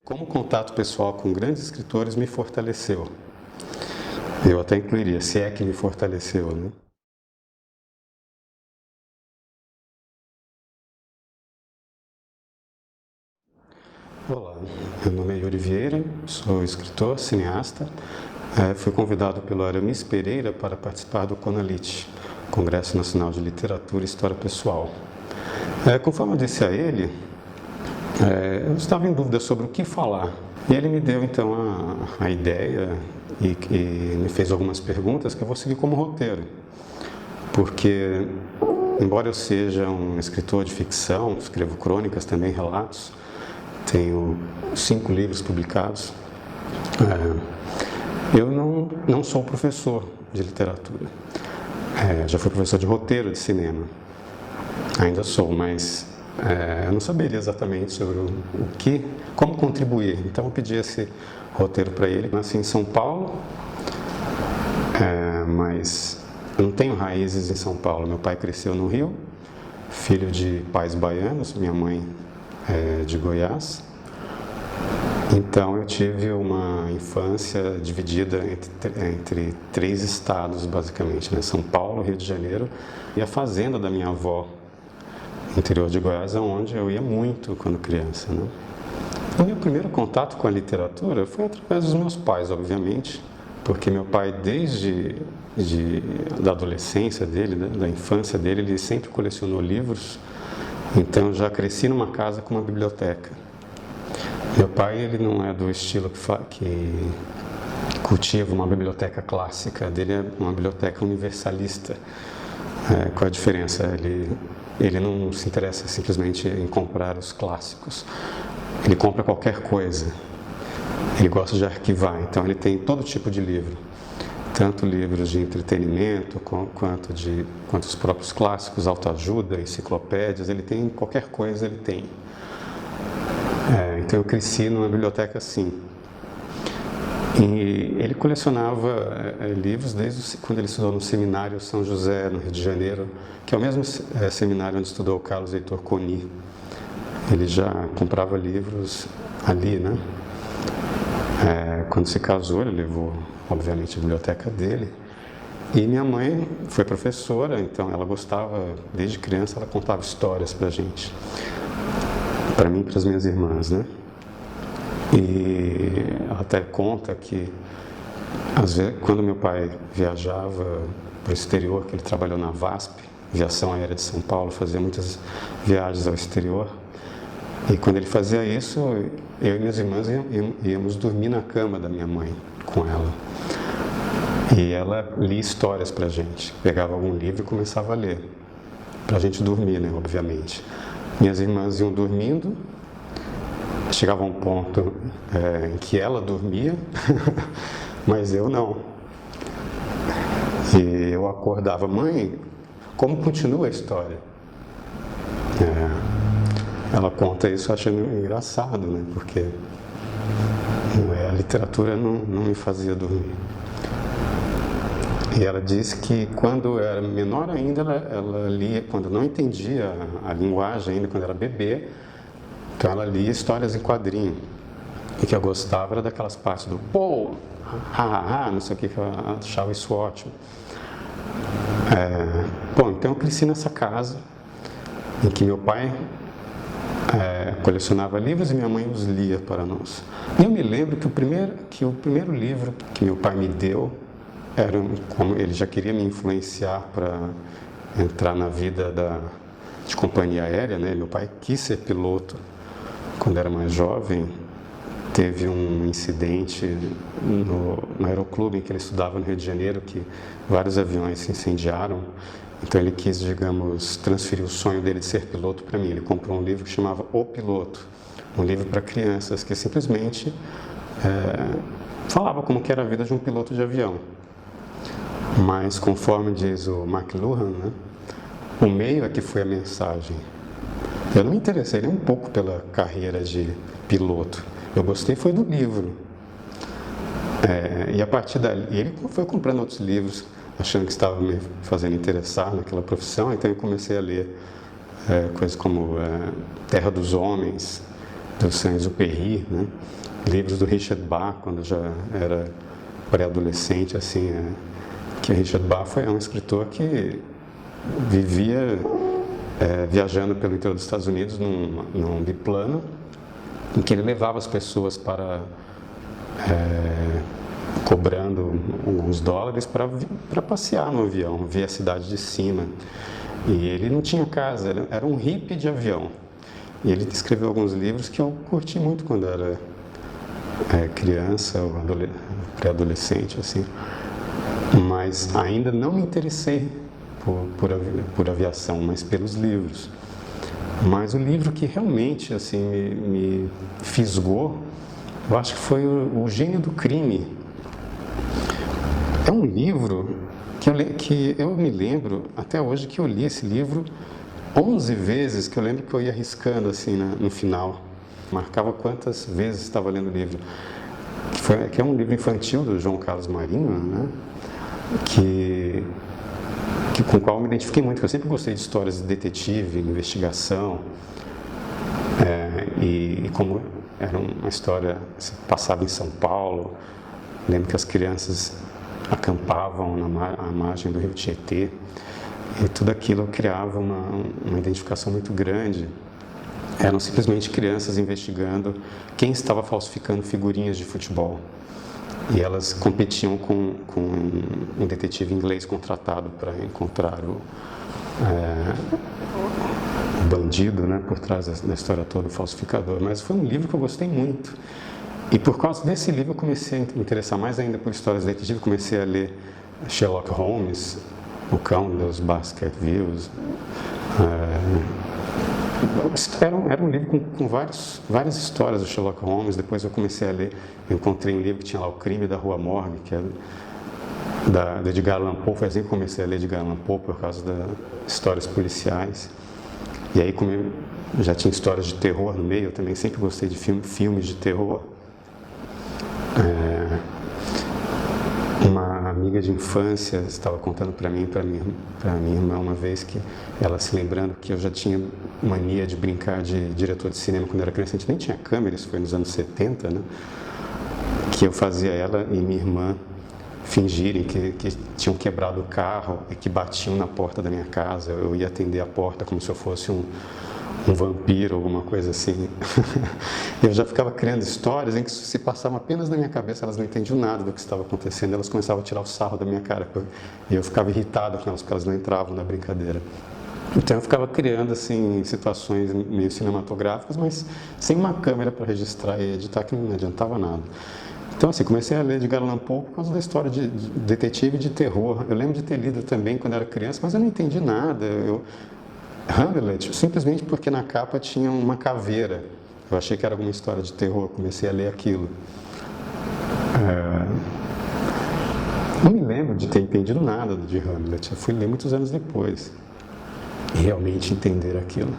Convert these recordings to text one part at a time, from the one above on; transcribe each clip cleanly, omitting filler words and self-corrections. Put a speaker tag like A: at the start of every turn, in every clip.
A: Como o contato pessoal com grandes escritores me fortaleceu. Eu até incluiria, se é que me fortaleceu, né? Olá, meu nome é Yuri Vieira, sou escritor, cineasta. Fui convidado pelo Aramis Pereira para participar do CONALIT, Congresso Nacional de Literatura e História Pessoal. Conforme eu disse a ele, eu estava em dúvida sobre o que falar. E ele me deu então a ideia e me fez algumas perguntas que eu vou seguir como roteiro. Porque, embora eu seja um escritor de ficção, escrevo crônicas, também relatos, tenho 5 livros publicados, eu não sou professor de literatura. Já fui professor de roteiro de cinema. Ainda sou, mas eu não saberia exatamente sobre como contribuir. Então eu pedi esse roteiro para ele. Nasci em São Paulo, mas eu não tenho raízes em São Paulo. Meu pai cresceu no Rio, filho de pais baianos, minha mãe é de Goiás. Então eu tive uma infância dividida entre 3 estados, basicamente, né? São Paulo, Rio de Janeiro e a fazenda da minha avó, interior de Goiás, onde eu ia muito quando criança, né? O meu primeiro contato com a literatura foi através dos meus pais, obviamente, porque meu pai, desde da adolescência dele, da infância dele, ele sempre colecionou livros. Então eu já cresci numa casa com uma biblioteca. Meu pai, ele não é do estilo que cultiva uma biblioteca clássica, dele é uma biblioteca universalista. Qual a diferença? Ele não se interessa simplesmente em comprar os clássicos, ele compra qualquer coisa. Ele gosta de arquivar, então ele tem todo tipo de livro, tanto livros de entretenimento quanto os próprios clássicos, autoajuda, enciclopédias, ele tem qualquer coisa, ele tem. Então eu cresci numa biblioteca assim. E ele colecionava livros desde quando ele estudou no Seminário São José, no Rio de Janeiro, que é o mesmo seminário onde estudou o Carlos Heitor Coni. Ele já comprava livros ali, né? Quando se casou, ele levou, obviamente, a biblioteca dele. E minha mãe foi professora, então ela gostava, desde criança, ela contava histórias pra gente. Para mim e para as minhas irmãs, né? E ela até conta que, às vezes, quando meu pai viajava para o exterior, que ele trabalhou na VASP, Aviação Aérea de São Paulo, fazia muitas viagens ao exterior, e quando ele fazia isso, eu e minhas irmãs íamos dormir na cama da minha mãe com ela. E ela lia histórias para a gente, pegava algum livro e começava a ler, para a gente dormir, né, obviamente. Minhas irmãs iam dormindo, chegava um ponto em que ela dormia, mas eu não. E eu acordava, mãe, como continua a história? Ela conta isso achando engraçado, né? Porque a literatura não me fazia dormir. E ela disse que quando era menor ainda, ela lia, quando não entendia a linguagem ainda, quando era bebê, então ela lia histórias em quadrinho. E que eu gostava era daquelas partes do pô, não sei o que ela achava isso ótimo. Bom, então eu cresci nessa casa em que meu pai colecionava livros e minha mãe os lia para nós. E eu me lembro que o primeiro livro que meu pai me deu como ele já queria me influenciar para entrar na vida de companhia aérea, né? Meu pai quis ser piloto quando era mais jovem. Teve um incidente no aeroclube em que ele estudava no Rio de Janeiro, que vários aviões se incendiaram. Então ele quis, digamos, transferir o sonho dele de ser piloto para mim. Ele comprou um livro que chamava O Piloto, um livro para crianças que simplesmente falava como que era a vida de um piloto de avião. Mas, conforme diz o McLuhan, né, o meio é que foi a mensagem. Eu não me interessei nem um pouco pela carreira de piloto. Eu gostei foi do livro. E a partir dali, ele foi comprando outros livros, achando que estava me fazendo interessar naquela profissão. Então eu comecei a ler coisas como Terra dos Homens, do Saint-Exupéry, né? Livros do Richard Bach, quando eu já era pré-adolescente, assim, que Richard Bach é um escritor que vivia viajando pelo interior dos Estados Unidos num biplano, em que ele levava as pessoas para cobrando alguns dólares para passear no avião, ver a cidade de cima. E ele não tinha casa, era um hippie de avião. E ele escreveu alguns livros que eu curti muito quando era criança ou pré-adolescente, assim. Mas ainda não me interessei por aviação, mas pelos livros. Mas o livro que realmente assim, me fisgou, eu acho que foi o Gênio do Crime. É um livro que eu me lembro até hoje que eu li esse livro 11 vezes, que eu lembro que eu ia riscando assim no final. Marcava quantas vezes estava lendo o livro. Que é um livro infantil do João Carlos Marinho, né? Com o qual eu me identifiquei muito, porque eu sempre gostei de histórias de detetive, investigação, e como era uma história passada em São Paulo, lembro que as crianças acampavam à margem do rio Tietê, e tudo aquilo criava uma identificação muito grande. Eram simplesmente crianças investigando quem estava falsificando figurinhas de futebol. E elas competiam com um detetive inglês contratado para encontrar o bandido, né, por trás da história toda, o falsificador. Mas foi um livro que eu gostei muito. E por causa desse livro eu comecei a me interessar mais ainda por histórias de detetive. Comecei a ler Sherlock Holmes, O Cão dos Baskervilles. Era um livro com várias histórias do Sherlock Holmes. Depois eu comecei a ler, eu encontrei um livro que tinha lá O Crime da Rua Morgue, que é de Edgar Allan Poe. Foi assim que eu comecei a ler Edgar Allan Poe, por causa das histórias policiais. E aí, como eu já tinha histórias de terror no meio, eu também sempre gostei de filmes de terror. Uma amiga de infância estava contando para mim, para minha irmã, uma vez, que ela se lembrando que eu já tinha mania de brincar de diretor de cinema quando eu era criança. A gente nem tinha câmera, isso foi nos anos 70, né? Que eu fazia ela e minha irmã fingirem que tinham quebrado o carro e que batiam na porta da minha casa. Eu ia atender a porta como se eu fosse um vampiro, alguma coisa assim. Eu já ficava criando histórias em que se passavam apenas na minha cabeça, elas não entendiam nada do que estava acontecendo, elas começavam a tirar o sarro da minha cara, e eu ficava irritado com elas, porque elas não entravam na brincadeira. Então eu ficava criando assim situações meio cinematográficas, mas sem uma câmera para registrar e editar, que não adiantava nada. Então assim, comecei a ler Edgar Allan Poe por causa da história de detetive de terror. Eu lembro de ter lido também quando era criança, mas eu não entendi nada. Hamlet, simplesmente porque na capa tinha uma caveira. Eu achei que era alguma história de terror, comecei a ler aquilo. Não me lembro de ter entendido nada de Hamlet, eu fui ler muitos anos depois e realmente entender aquilo.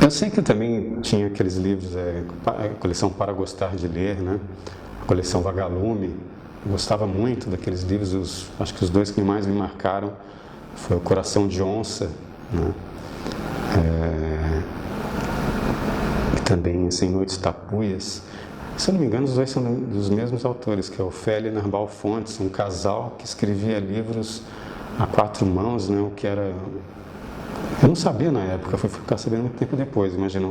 A: Eu sei que eu também tinha aqueles livros, a coleção Para Gostar de Ler, né? A coleção Vagalume. Eu gostava muito daqueles livros, acho que os dois que mais me marcaram foi O Coração de Onça, né? E também Sem Noites Tapuias. Se eu não me engano, os dois são dos mesmos autores, que é Ofélia e Narbal Fontes, um casal que escrevia livros a 4 mãos, né? O que era... Eu não sabia na época, fui ficar sabendo muito tempo depois. Imagina,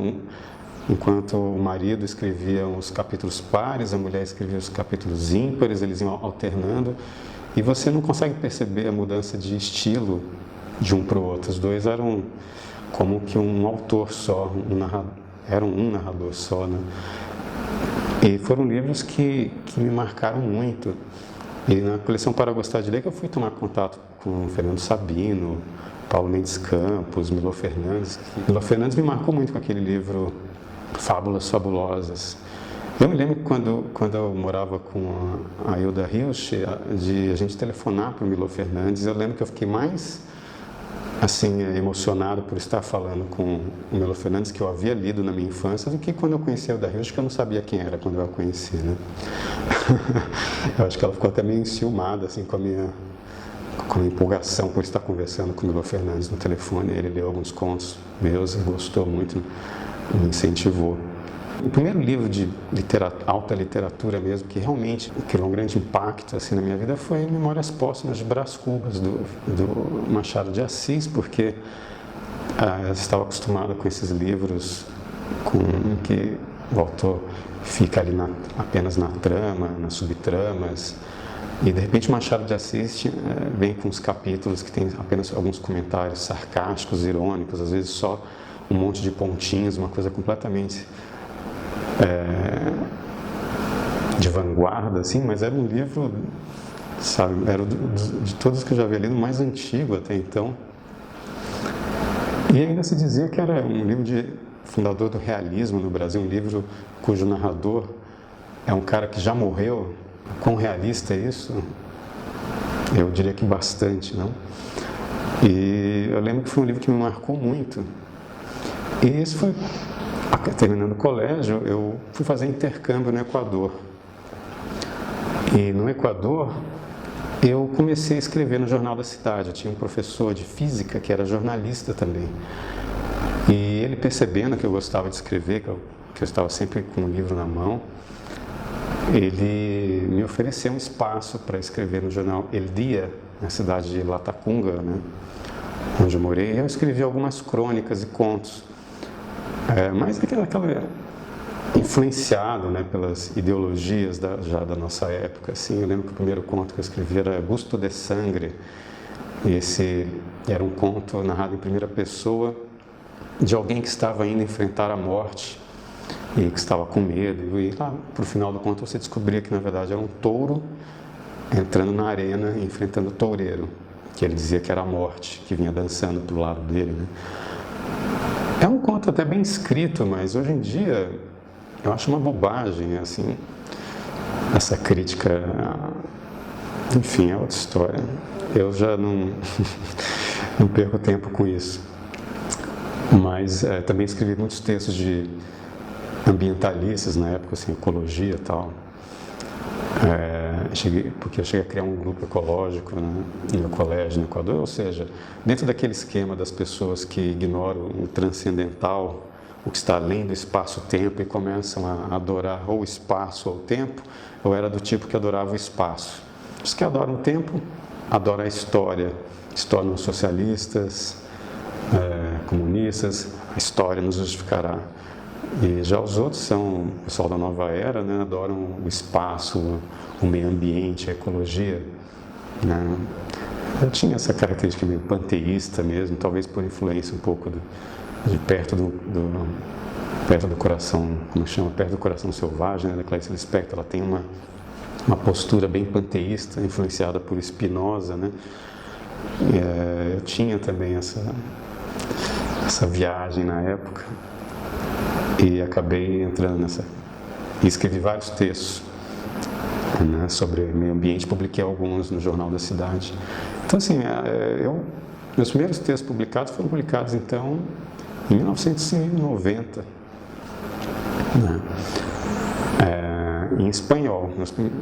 A: enquanto o marido escrevia os capítulos pares, a mulher escrevia os capítulos ímpares, eles iam alternando, e você não consegue perceber a mudança de estilo de um para o outro. Os dois eram como que um autor só, eram um narrador só, né? E foram livros que me marcaram muito. E na coleção Para Gostar de Ler que eu fui tomar contato com Fernando Sabino, Paulo Mendes Campos, Milor Fernandes. Milor Fernandes me marcou muito com aquele livro Fábulas Fabulosas. Eu me lembro que quando eu morava com a Hilda Hilsch, de a gente telefonar para o Milor Fernandes, eu lembro que eu fiquei mais assim, emocionado por estar falando com o Milor Fernandes, que eu havia lido na minha infância, do que quando eu conheci a Hilda Hilsch, que eu não sabia quem era quando eu a conheci, né? Eu acho que ela ficou até meio enciumada assim, com a minha empolgação por estar conversando com o Milor Fernandes no telefone. Ele leu alguns contos meus e gostou muito, me incentivou. O primeiro livro de alta literatura mesmo, que realmente criou um grande impacto assim, na minha vida, foi Memórias Póstumas de Brás Cubas, do Machado de Assis, porque eu estava acostumado com esses livros com que o autor fica ali apenas na trama, nas subtramas, e de repente Machado de Assis vem com os capítulos que tem apenas alguns comentários sarcásticos, irônicos, às vezes só um monte de pontinhos, uma coisa completamente de vanguarda, assim, mas era um livro, sabe, era de todos que eu já havia lido, o mais antigo até então. E ainda se dizia que era um livro fundador do realismo no Brasil, um livro cujo narrador é um cara que já morreu. Quão realista é isso? Eu diria que bastante, não? E eu lembro que foi um livro que me marcou muito. E esse foi, terminando o colégio, eu fui fazer intercâmbio no Equador. E no Equador, eu comecei a escrever no Jornal da Cidade. Eu tinha um professor de física que era jornalista também. E ele, percebendo que eu gostava de escrever, que eu estava sempre com um livro na mão, ele me ofereceu um espaço para escrever no jornal El Dia, na cidade de Latacunga, né, onde eu morei. E eu escrevi algumas crônicas e contos, mas aquela influenciado, né, pelas ideologias já da nossa época. Assim, eu lembro que o primeiro conto que eu escrevi era Gusto de Sangre, e esse era um conto narrado em primeira pessoa de alguém que estava indo enfrentar a morte e que estava com medo, e lá para o final do conto você descobria que na verdade era um touro entrando na arena e enfrentando o toureiro, que ele dizia que era a morte, que vinha dançando do lado dele, né? É um conto até bem escrito, mas hoje em dia eu acho uma bobagem, assim, essa crítica, enfim, é outra história. Eu já não perco tempo com isso. Mas também escrevi muitos textos de ambientalistas na época, assim, ecologia e tal. Porque eu cheguei a criar um grupo ecológico, né, no meu colégio, no Equador, ou seja, dentro daquele esquema das pessoas que ignoram o transcendental, o que está além do espaço-tempo, e começam a adorar ou o espaço ou o tempo, eu era do tipo que adorava o espaço. Os que adoram o tempo, adoram a história, se tornam socialistas, comunistas, a história nos justificará. E já os outros são o pessoal da nova era, né, adoram o espaço, o meio ambiente, a ecologia, né. Eu tinha essa característica meio panteísta mesmo, talvez por influência um pouco de perto do coração, como chama, perto do coração selvagem, né, da Clarice Lispector. Ela tem uma postura bem panteísta, influenciada por Spinoza, né. Eu tinha também essa viagem na época e acabei entrando nessa. E escrevi vários textos, né, sobre meio ambiente, publiquei alguns no Jornal da Cidade. Então, assim, meus primeiros textos publicados foram publicados, então, em 1990, né, em espanhol.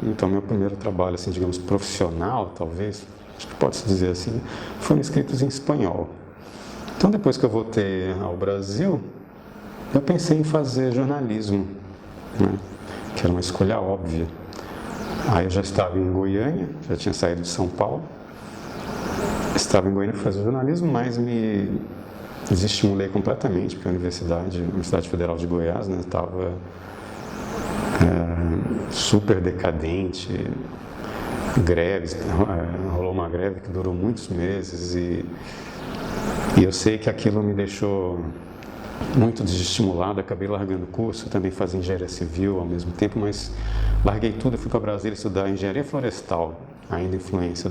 A: Então, meu primeiro trabalho, assim, digamos, profissional, talvez, acho que pode-se dizer assim, foram escritos em espanhol. Então, depois que eu voltei ao Brasil, eu pensei em fazer jornalismo, né, que era uma escolha óbvia. Aí eu já estava em Goiânia, já tinha saído de São Paulo, estava em Goiânia para fazer jornalismo, mas me desestimulei completamente, porque a Universidade Federal de Goiás, né, estava super decadente, greves, rolou uma greve que durou muitos meses e eu sei que aquilo me deixou muito desestimulado, acabei largando o curso, também fazia engenharia civil ao mesmo tempo, mas larguei tudo e fui para Brasília estudar engenharia florestal, ainda influência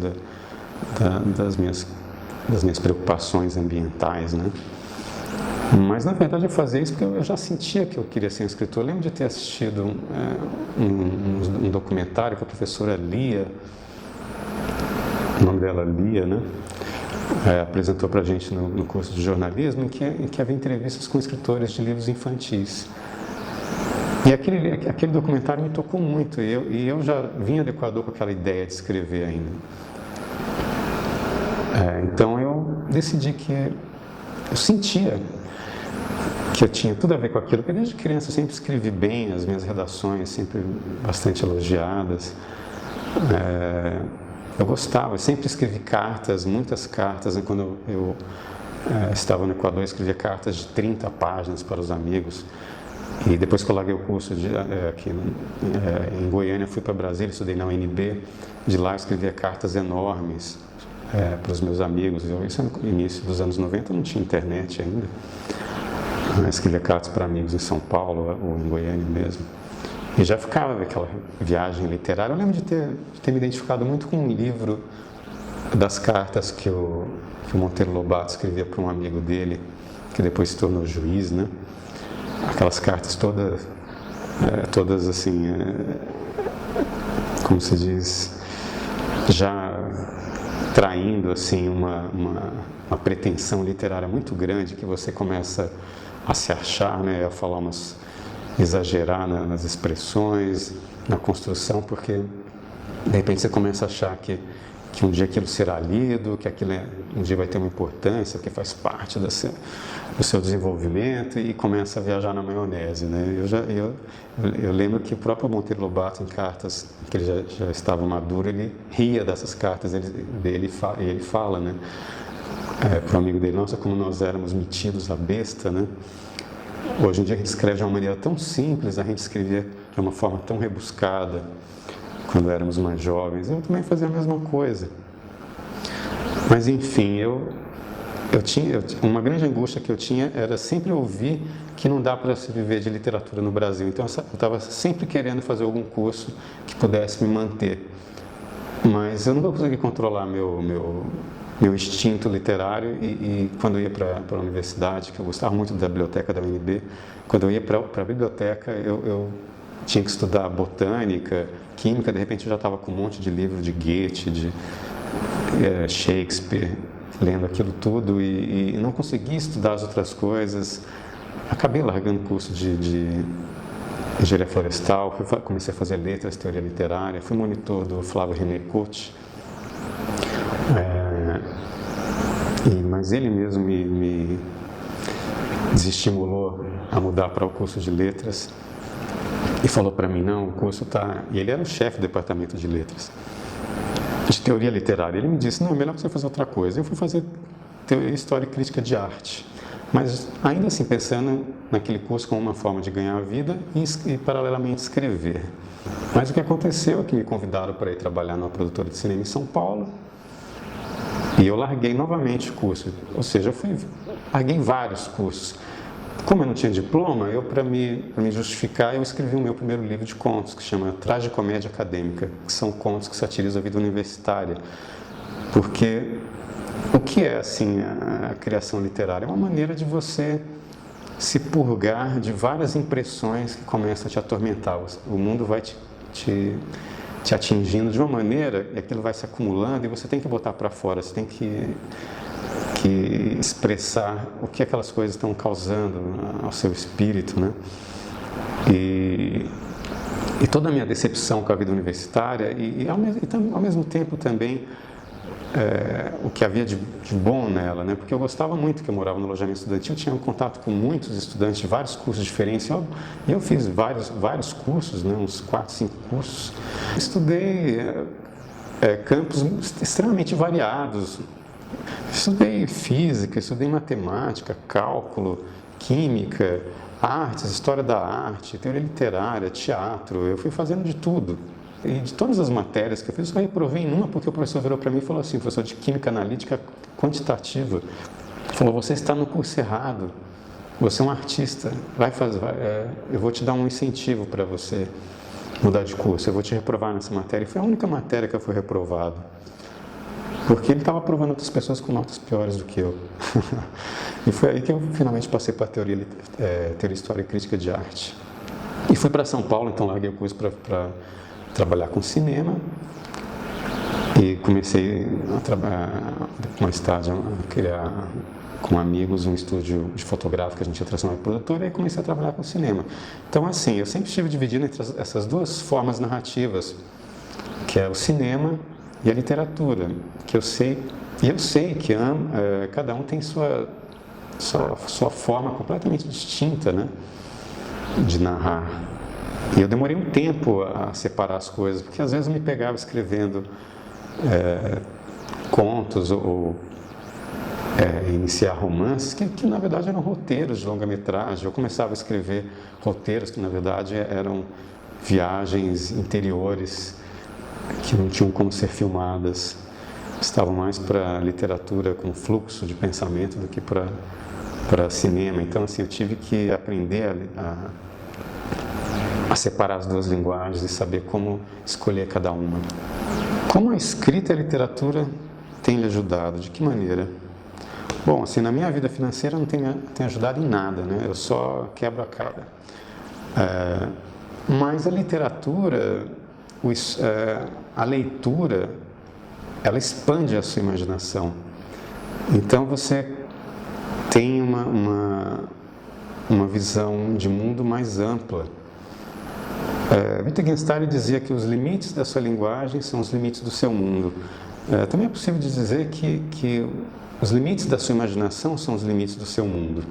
A: das minhas preocupações ambientais, né? Mas na verdade eu fazia isso porque eu já sentia que eu queria ser um escritor. Eu lembro de ter assistido um documentário com a professora Lia, o nome dela Lia, né? Apresentou para a gente no curso de jornalismo, em que havia entrevistas com escritores de livros infantis. E aquele documentário me tocou muito, e eu já vinha do Equador com aquela ideia de escrever ainda. Então eu decidi que eu sentia que eu tinha tudo a ver com aquilo, porque desde criança eu sempre escrevi bem, as minhas redações sempre bastante elogiadas. Eu gostava, eu sempre escrevi cartas, muitas cartas, quando eu estava no Equador, eu escrevia cartas de 30 páginas para os amigos. E depois que eu larguei o curso aqui em Goiânia, fui para Brasília, estudei na UNB. De lá eu escrevia cartas enormes para os meus amigos. Isso no início dos anos 90, não tinha internet ainda. Eu escrevia cartas para amigos em São Paulo ou em Goiânia mesmo. E já ficava aquela viagem literária. Eu lembro de ter me identificado muito com um livro das cartas que o Monteiro Lobato escrevia para um amigo dele, que depois se tornou juiz, né? Aquelas cartas todas assim, como se diz, já traindo assim uma pretensão literária muito grande, que você começa a se achar, né, a falar exagerar nas expressões, na construção, porque de repente você começa a achar que um dia aquilo será lido, que aquilo um dia vai ter uma importância, que faz parte do seu desenvolvimento, e começa a viajar na maionese, né? Eu lembro que o próprio Monteiro Lobato, em cartas que ele já estava maduro, ele ria dessas cartas dele, e ele fala, né, para o amigo dele: nossa, como nós éramos metidos à besta, né? Hoje em dia a gente escreve de uma maneira tão simples, a gente escrevia de uma forma tão rebuscada quando éramos mais jovens. Eu também fazia a mesma coisa. Mas enfim, uma grande angústia que eu tinha era sempre ouvir que não dá para se viver de literatura no Brasil. Então eu estava sempre querendo fazer algum curso que pudesse me manter. Mas eu nunca consegui controlar meu instinto literário, e quando eu ia para a universidade, que eu gostava muito da biblioteca da UNB, quando eu ia para a biblioteca, eu tinha que estudar botânica, química. De repente eu já estava com um monte de livro de Goethe, de Shakespeare, lendo aquilo tudo, e não conseguia estudar as outras coisas. Acabei largando o curso de engenharia florestal, comecei a fazer letras, teoria literária, fui monitor do Flávio René Couto, mas ele mesmo me desestimulou a mudar para o curso de letras e falou para mim: não, o curso está... E ele era o chefe do departamento de letras, de teoria literária. Ele me disse: não, é melhor você fazer outra coisa. Eu fui fazer história e crítica de arte, mas ainda assim pensando naquele curso como uma forma de ganhar a vida e paralelamente escrever. Mas o que aconteceu é que me convidaram para ir trabalhar numa produtora de cinema em São Paulo, e eu larguei novamente o curso. Ou seja, larguei vários cursos. Como eu não tinha diploma, para me justificar, eu escrevi o meu primeiro livro de contos, que chama Tragicomédia Acadêmica, que são contos que satirizam a vida universitária. Porque o que é, assim, a criação literária? É uma maneira de você se purgar de várias impressões que começam a te atormentar. O mundo vai te atingindo de uma maneira, e aquilo vai se acumulando, e você tem que botar para fora, você tem que expressar o que aquelas coisas estão causando ao seu espírito, né? E toda a minha decepção com a vida universitária, e ao mesmo tempo também o que havia de bom nela, né? Porque eu gostava muito, que eu morava no alojamento estudantil, eu tinha um contato com muitos estudantes de vários cursos diferentes, e eu fiz vários cursos, né? Uns 4, 5 cursos. Estudei campos extremamente variados. Estudei física, estudei matemática, cálculo, química, artes, história da arte, teoria literária, teatro. Eu fui fazendo de tudo. E de todas as matérias que eu fiz, eu só reprovei em uma, porque o professor virou para mim e falou assim: professor de química analítica quantitativa, falou: você está no curso errado, você é um artista, eu vou te dar um incentivo para você mudar de curso, eu vou te reprovar nessa matéria. E foi a única matéria que eu fui reprovado, porque ele estava aprovando outras pessoas com notas piores do que eu. E foi aí que eu finalmente passei para a teoria história e crítica de arte. E fui para São Paulo, então larguei o curso para trabalhar com cinema, e comecei a trabalhar com estágio, a criar com amigos um estúdio de fotográfico que a gente ia transformar em produtora, e comecei a trabalhar com cinema. Então, assim, eu sempre estive dividido entre essas duas formas narrativas, que é o cinema e a literatura, que eu sei que cada um tem sua forma completamente distinta, né, de narrar. E eu demorei um tempo a separar as coisas, porque às vezes eu me pegava escrevendo contos ou iniciar romances que na verdade eram roteiros de longa-metragem. Eu começava a escrever roteiros que na verdade eram viagens interiores que não tinham como ser filmadas, estavam mais para literatura com fluxo de pensamento do que para cinema. Então assim, eu tive que aprender a separar as duas linguagens e saber como escolher cada uma. Como a escrita e a literatura têm lhe ajudado? De que maneira? Bom, assim, na minha vida financeira não tem ajudado em nada, né? Eu só quebro a cara. Mas a literatura, a leitura, ela expande a sua imaginação. Então você tem uma visão de mundo mais ampla. Wittgenstein dizia que os limites da sua linguagem são os limites do seu mundo. Também é possível dizer que os limites da sua imaginação são os limites do seu mundo,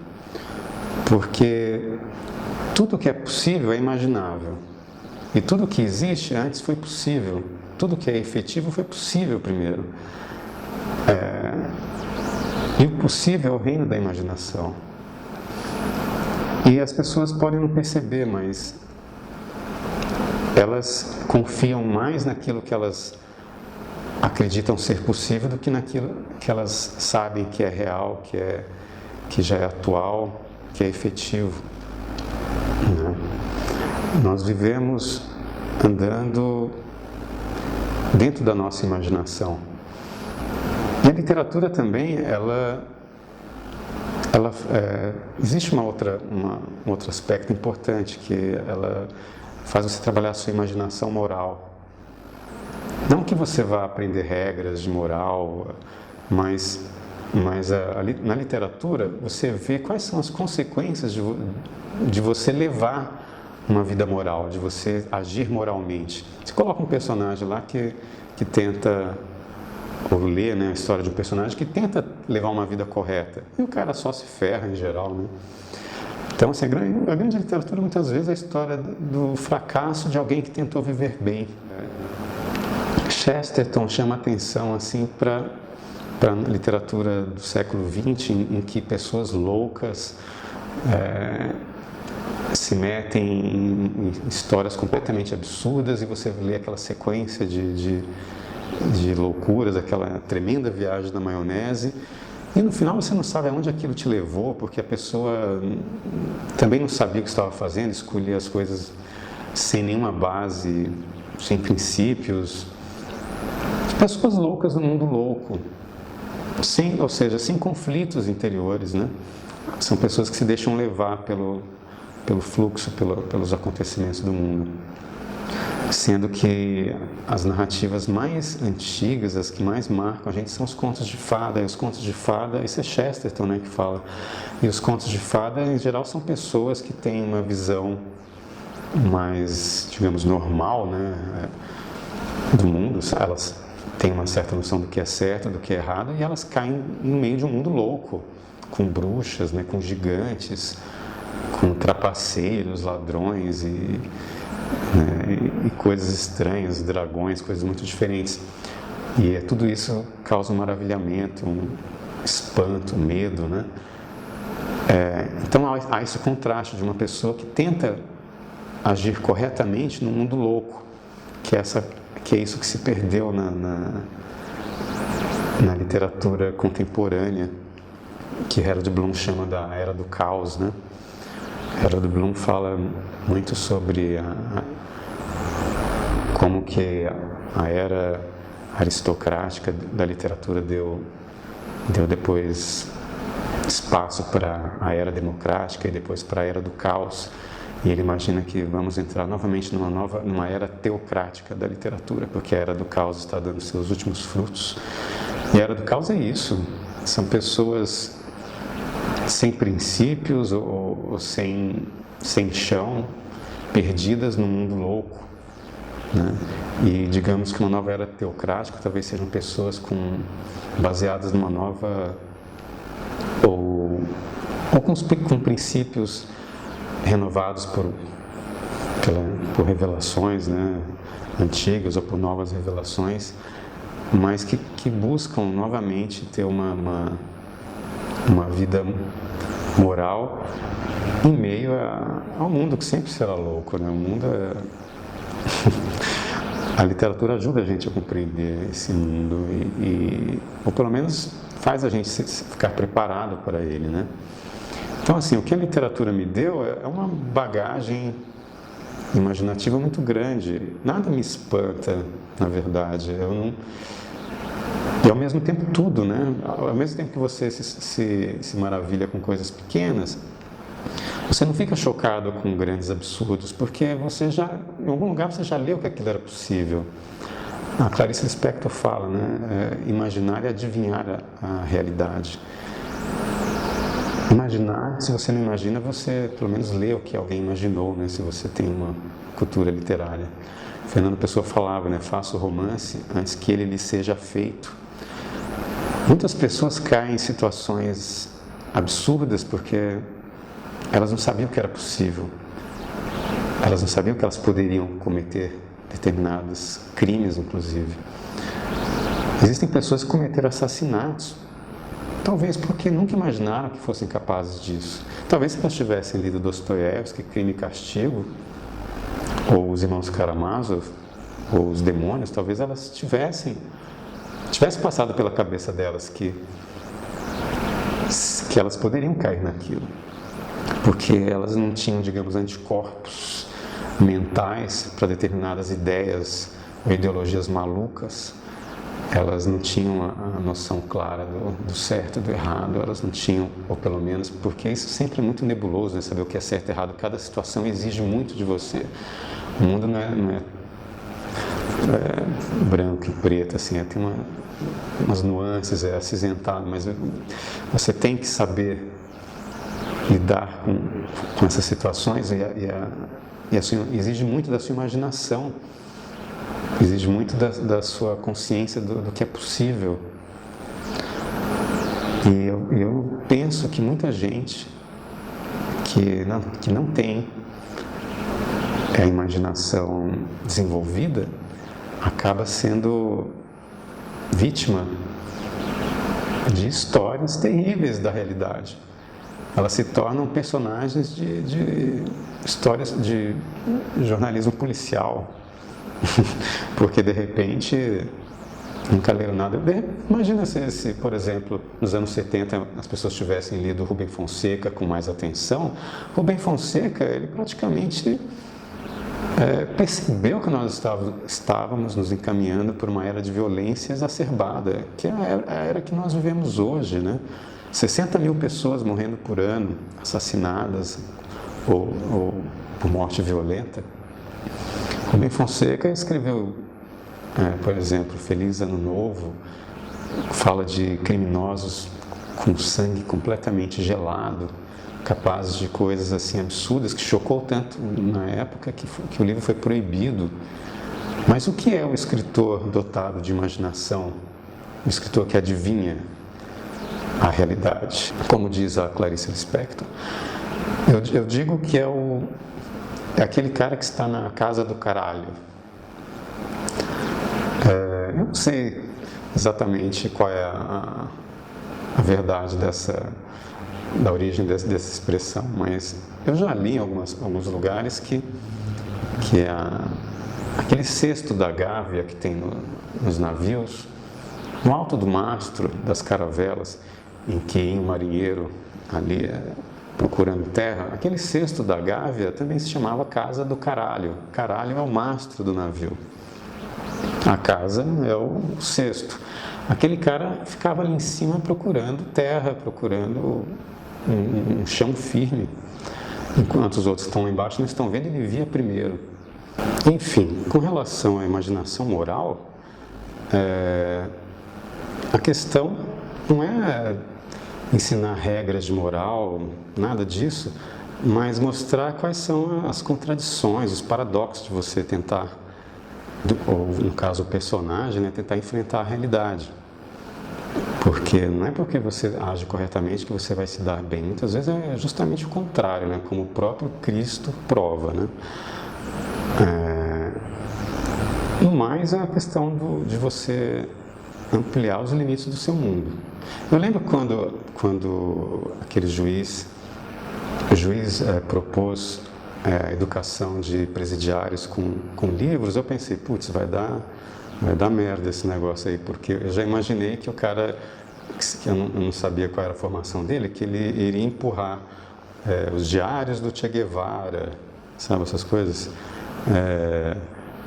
A: porque tudo que é possível é imaginável, e tudo que existe antes foi possível, tudo que é efetivo foi possível primeiro. E o possível é o reino da imaginação. E as pessoas podem não perceber, mas elas confiam mais naquilo que elas acreditam ser possível do que naquilo que elas sabem que é real, que já é atual, que é efetivo, né? Nós vivemos andando dentro da nossa imaginação. E a literatura também, existe um outro aspecto importante, que ela faz você trabalhar a sua imaginação moral. Não que você vá aprender regras de moral, mas na literatura você vê quais são as consequências de você levar uma vida moral, de você agir moralmente. Você coloca um personagem lá que tenta, ou lê, né, a história de um personagem que tenta levar uma vida correta, e o cara só se ferra em geral, né? Então, assim, a grande literatura muitas vezes é a história do fracasso de alguém que tentou viver bem. Chesterton chama atenção assim para a literatura do século XX, em que pessoas loucas se metem em histórias completamente absurdas, e você lê aquela sequência de loucuras, aquela tremenda viagem na maionese, e no final você não sabe aonde aquilo te levou, porque a pessoa também não sabia o que estava fazendo, escolhia as coisas sem nenhuma base, sem princípios. Pessoas loucas no mundo louco, ou seja, sem conflitos interiores, né? São pessoas que se deixam levar pelo fluxo, pelos acontecimentos do mundo. Sendo que as narrativas mais antigas, as que mais marcam a gente, são os contos de fada. E os contos de fada, isso é Chesterton, né, que fala. E os contos de fada, em geral, são pessoas que têm uma visão mais, digamos, normal, né, do mundo. Elas têm uma certa noção do que é certo, do que é errado, e elas caem no meio de um mundo louco, com bruxas, né, com gigantes, com trapaceiros, ladrões e coisas estranhas, dragões, coisas muito diferentes. E tudo isso causa um maravilhamento, um espanto, um medo, né? Então há esse contraste de uma pessoa que tenta agir corretamente no mundo louco, que é isso que se perdeu na literatura contemporânea, que Harold Bloom chama da Era do Caos, né? Harold Bloom fala muito sobre como que a era aristocrática da literatura deu depois espaço para a era democrática e depois para a era do caos. E ele imagina que vamos entrar novamente numa era teocrática da literatura, porque a era do caos está dando seus últimos frutos. E a era do caos é isso, são pessoas sem princípios ou sem chão, perdidas no mundo louco, né? E digamos que uma nova era teocrática talvez sejam pessoas baseadas numa nova ou ou com princípios renovados por revelações, né, antigas ou por novas revelações, mas que buscam novamente ter uma vida moral em meio ao mundo que sempre será louco, né? O mundo A literatura ajuda a gente a compreender esse mundo ou pelo menos faz a gente ficar preparado para ele, né? Então, assim, o que a literatura me deu é uma bagagem imaginativa muito grande. Nada me espanta, na verdade. E ao mesmo tempo tudo, né? Ao mesmo tempo que você se maravilha com coisas pequenas, você não fica chocado com grandes absurdos, porque você já, em algum lugar você já leu que aquilo era possível. A Clarice Lispector fala, né? Imaginar e adivinhar a realidade. Imaginar, se você não imagina, você pelo menos lê o que alguém imaginou, né? Se você tem uma cultura literária. Fernando Pessoa falava, né? Faça o romance antes que ele lhe seja feito. Muitas pessoas caem em situações absurdas porque elas não sabiam que era possível. Elas não sabiam que elas poderiam cometer determinados crimes, inclusive. Existem pessoas que cometeram assassinatos, talvez porque nunca imaginaram que fossem capazes disso. Talvez se elas tivessem lido Dostoiévski, Crime e Castigo, ou Os Irmãos Karamazov, ou Os Demônios, talvez elas tivesse passado pela cabeça delas que elas poderiam cair naquilo, porque elas não tinham, digamos, anticorpos mentais para determinadas ideias ou ideologias malucas. Elas não tinham a noção clara do certo e do errado, elas não tinham, ou pelo menos, porque isso sempre é muito nebuloso, né? Saber o que é certo e errado. Cada situação exige muito de você. O mundo não é branco e preto, assim, tem umas nuances, é acinzentado, mas você tem que saber lidar com essas situações exige muito da sua imaginação, exige muito da sua consciência do que é possível. E eu penso que muita gente que não tem a imaginação desenvolvida acaba sendo vítima de histórias terríveis da realidade. Elas se tornam personagens de histórias de jornalismo policial, porque de repente nunca leram nada. Imagina se, por exemplo, nos anos 70 as pessoas tivessem lido Rubem Fonseca com mais atenção. Rubem Fonseca, ele praticamente percebeu que nós estávamos nos encaminhando por uma era de violência exacerbada, que é a era que nós vivemos hoje, né? 60 mil pessoas morrendo por ano, assassinadas ou por morte violenta. Rubem Fonseca escreveu, por exemplo, Feliz Ano Novo, fala de criminosos com sangue completamente gelado, capazes de coisas assim absurdas, que chocou tanto na época que o livro foi proibido. Mas o que é o escritor dotado de imaginação? O escritor que adivinha a realidade? Como diz a Clarice Lispector, eu digo que é aquele cara que está na casa do caralho. Eu não sei exatamente qual é a verdade da origem dessa expressão, mas eu já li em alguns lugares que aquele cesto da gávea que tem nos navios, no alto do mastro das caravelas, em que ia um marinheiro ali procurando terra, aquele cesto da gávea também se chamava Casa do Caralho. Caralho é o mastro do navio. A casa é o cesto. Aquele cara ficava ali em cima procurando terra, procurando um chão firme. Enquanto os outros estão lá embaixo, não estão vendo, ele via primeiro. Enfim, com relação à imaginação moral, a questão não é ensinar regras de moral, nada disso, mas mostrar quais são as contradições, os paradoxos de você tentar, ou no caso o personagem, né, tentar enfrentar a realidade. Porque não é porque você age corretamente que você vai se dar bem. Muitas vezes é justamente o contrário, né? Como o próprio Cristo prova, né? Mas é a questão de você ampliar os limites do seu mundo. Eu lembro quando aquele o juiz propôs a educação de presidiários com livros, eu pensei, putz, vai dar merda esse negócio aí, porque eu já imaginei que o cara, que eu não sabia qual era a formação dele, que ele iria empurrar os diários do Che Guevara, sabe, essas coisas,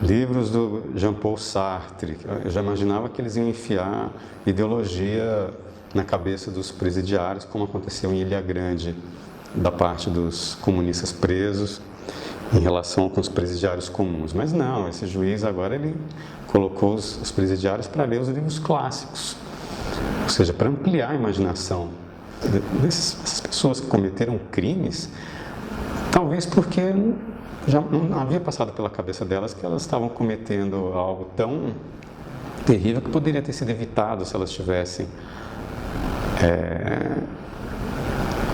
A: livros do Jean-Paul Sartre. Eu já imaginava que eles iam enfiar ideologia na cabeça dos presidiários, como aconteceu em Ilha Grande, da parte dos comunistas presos, em relação com os presidiários comuns. Mas não, esse juiz agora ele colocou os presidiários para ler os livros clássicos, ou seja, para ampliar a imaginação dessas pessoas que cometeram crimes, talvez porque já não havia passado pela cabeça delas que elas estavam cometendo algo tão terrível que poderia ter sido evitado se elas tivessem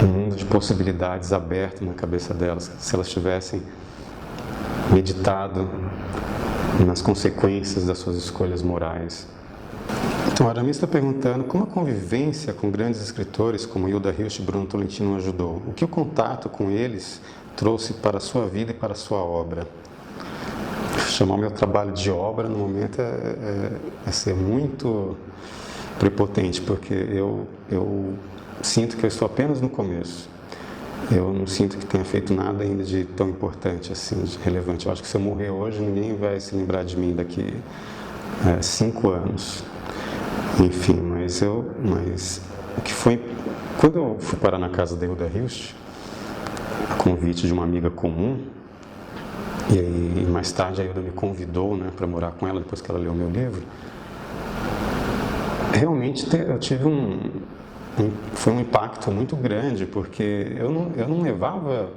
A: um mundo de possibilidades aberto na cabeça delas, se elas tivessem meditado nas consequências das suas escolhas morais. Então, a Aramis está perguntando como a convivência com grandes escritores como Hilda Hilst e Bruno Tolentino ajudou. O que o contato com eles trouxe para a sua vida e para a sua obra? Chamar o meu trabalho de obra no momento é ser muito prepotente, porque eu sinto que eu estou apenas no começo. Eu não sinto que tenha feito nada ainda de tão importante, assim, de relevante. Eu acho que se eu morrer hoje, ninguém vai se lembrar de mim daqui 5 anos. Enfim, mas o que foi... Quando eu fui parar na casa da Hilda Hilst, a convite de uma amiga comum, e aí, mais tarde a Hilda me convidou, né, para morar com ela depois que ela leu o meu livro, realmente eu tive foi um impacto muito grande, porque eu não levava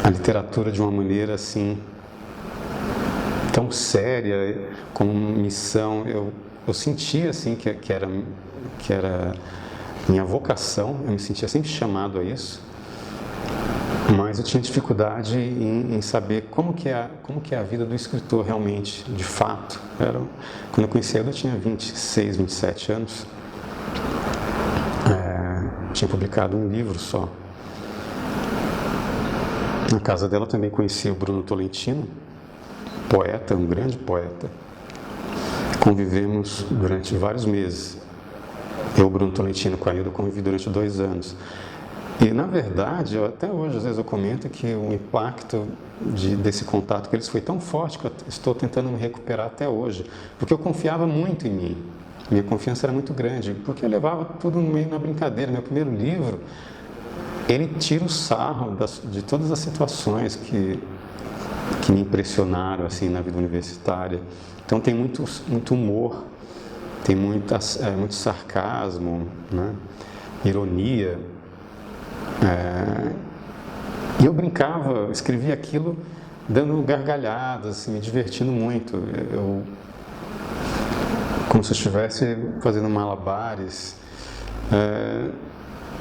A: a literatura de uma maneira assim tão séria, como missão. Eu sentia assim que era minha vocação, eu me sentia sempre chamado a isso, mas eu tinha dificuldade em saber como que é a vida do escritor realmente, de fato. Quando eu conheci ela, eu tinha 26, 27 anos. Tinha publicado um livro só. Na casa dela eu também conheci o Bruno Tolentino, poeta, um grande poeta. Convivemos durante vários meses. Eu, Bruno Tolentino, com a Hilda, convivi durante 2 anos. E, na verdade, até hoje, às vezes eu comento que o impacto desse contato com eles foi tão forte que eu estou tentando me recuperar até hoje, porque eu confiava muito em mim. Minha confiança era muito grande, porque eu levava tudo meio na brincadeira. Meu primeiro livro, ele tira o sarro de todas as situações que me impressionaram assim, na vida universitária. Então tem muito humor, tem muito sarcasmo, né? Ironia. E eu brincava, eu escrevia aquilo dando gargalhadas, assim, me divertindo muito. Como se eu estivesse fazendo malabares.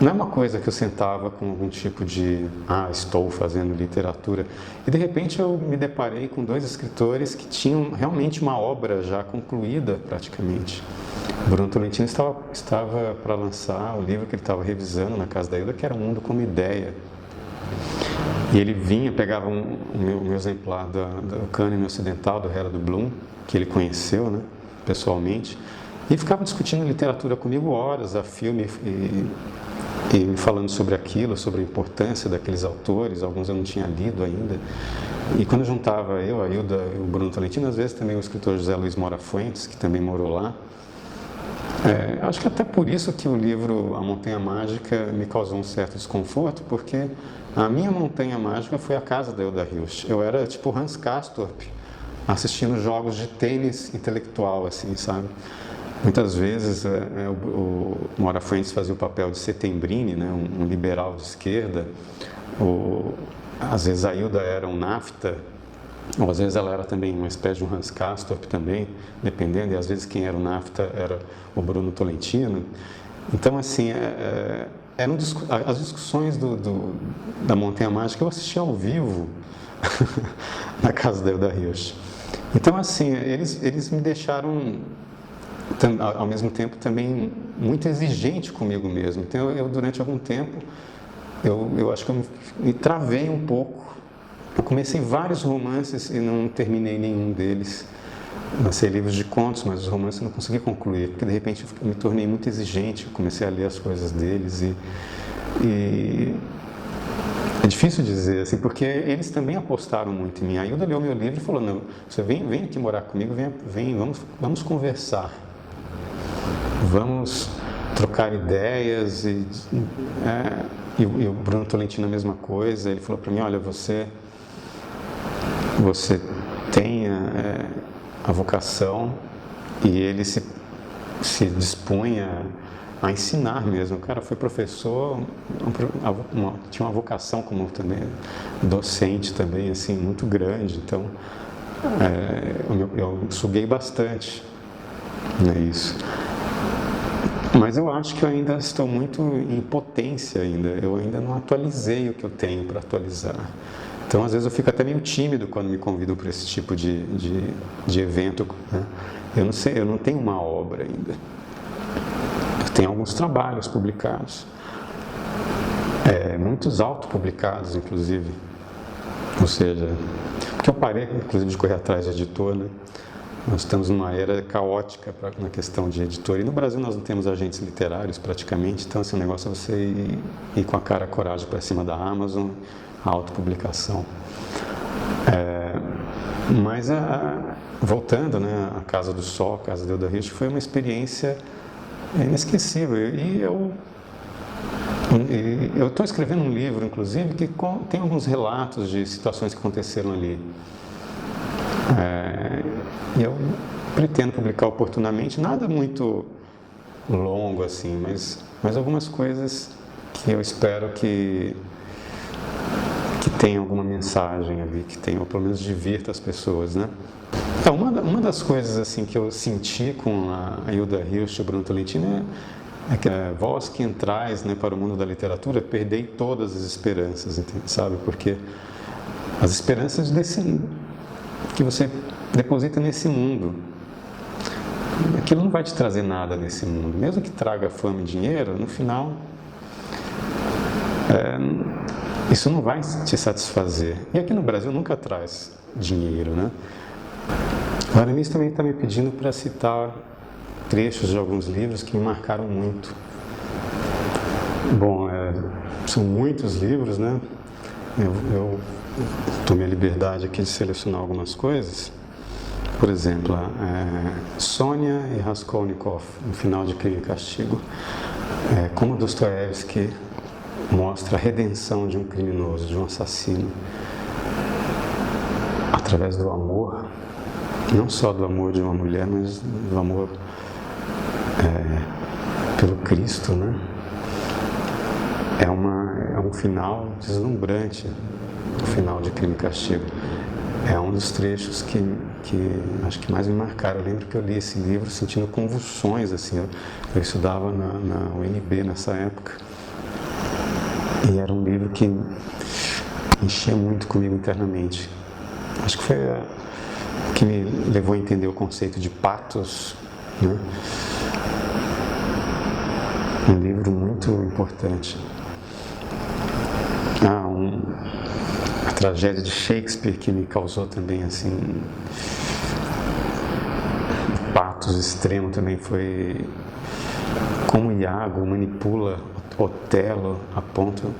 A: Não é uma coisa que eu sentava com algum tipo de estou fazendo literatura. E de repente eu me deparei com 2 escritores que tinham realmente uma obra já concluída praticamente. Bruno Tolentino estava para lançar o livro que ele estava revisando na casa da Hilda, que era O Mundo como Ideia. E ele vinha, pegava o meu exemplar do Cânone Ocidental, do Harold Bloom, que ele conheceu, né, pessoalmente, e ficava discutindo literatura comigo horas, a filme, e falando sobre aquilo, sobre a importância daqueles autores. Alguns eu não tinha lido ainda. E quando juntava eu, a Hilda e o Bruno Tolentino, às vezes também o escritor José Luiz Moura Fuentes, que também morou lá, acho que até por isso que o livro A Montanha Mágica me causou um certo desconforto, porque a minha montanha mágica foi a casa da Hilda Hilst. Eu era tipo Hans Castorp, assistindo jogos de tênis intelectual, assim, sabe? Muitas vezes o Moura Fuentes fazia o papel de Settembrini, né, um liberal de esquerda. Às vezes a Hilda era um nafta, ou às vezes ela era também uma espécie de um Hans Castorp também, dependendo, e às vezes quem era o Nafta era o Bruno Tolentino. Então, assim, eram as discussões da Montanha Mágica eu assisti ao vivo na casa da Hilda Hirsch. Então, assim, eles me deixaram, ao mesmo tempo, também muito exigente comigo mesmo. Então, eu durante algum tempo, eu acho que eu me travei um pouco. Eu comecei vários romances e não terminei nenhum deles. Lancei livros de contos, mas os romances eu não consegui concluir, porque de repente eu me tornei muito exigente, eu comecei a ler as coisas deles e é difícil dizer, assim, porque eles também apostaram muito em mim. A Hilda leu meu livro e falou, não, você vem aqui morar comigo, vamos conversar, vamos trocar ideias e o Bruno Tolentino a mesma coisa. Ele falou para mim, olha, você tem a vocação, e ele se dispunha a ensinar mesmo. O cara foi professor, tinha uma vocação como também docente também, assim, muito grande. Então, eu suguei bastante, né, isso. Mas eu acho que eu ainda estou muito em potência ainda. Eu ainda não atualizei o que eu tenho para atualizar. Então, às vezes, eu fico até meio tímido quando me convidam para esse tipo de evento, né? Eu não sei, eu não tenho uma obra ainda. Eu tenho alguns trabalhos publicados, muitos autopublicados, inclusive. Ou seja, porque eu parei, inclusive, de correr atrás de editor, né? Nós estamos numa era caótica na questão de editor. E no Brasil nós não temos agentes literários praticamente, então assim, o negócio é você ir com a cara, a coragem para cima da Amazon, a autopublicação. Mas voltando, né, a Casa do Sol, a Casa da Hilda Hirsch, foi uma experiência inesquecível. E eu estou escrevendo um livro, inclusive, que tem alguns relatos de situações que aconteceram ali. E eu pretendo publicar oportunamente, nada muito longo assim, mas algumas coisas que eu espero que tenha alguma mensagem ali, que tenha, ou pelo menos divirta as pessoas, né? Então, uma das coisas assim que eu senti com a Hilda Hirsch e o Bruno Tolentino é que a voz que entrais, né, para o mundo da literatura, perdei todas as esperanças, sabe? Porque as esperanças que você deposita nesse mundo, aquilo não vai te trazer nada nesse mundo, mesmo que traga fama e dinheiro, no final isso não vai te satisfazer. E aqui no Brasil nunca traz dinheiro, né? O Aramis também está me pedindo para citar trechos de alguns livros que me marcaram muito. Bom, são muitos livros, né? Eu tomei a liberdade aqui de selecionar algumas coisas. Por exemplo, Sônia e Raskolnikov, no final de Crime e Castigo. Como Dostoiévski mostra a redenção de um criminoso, de um assassino, através do amor, não só do amor de uma mulher, mas do amor pelo Cristo, né? É um final deslumbrante, o final de Crime e Castigo. É um dos trechos que acho que mais me marcaram. Eu lembro que eu li esse livro sentindo convulsões, assim. Eu estudava na UNB nessa época. E era um livro que mexia muito comigo internamente. Acho que foi o que me levou a entender o conceito de pathos, né? Um livro muito importante. A tragédia de Shakespeare, que me causou também assim um pathos extremo, também foi como Iago manipula Otelo a ponto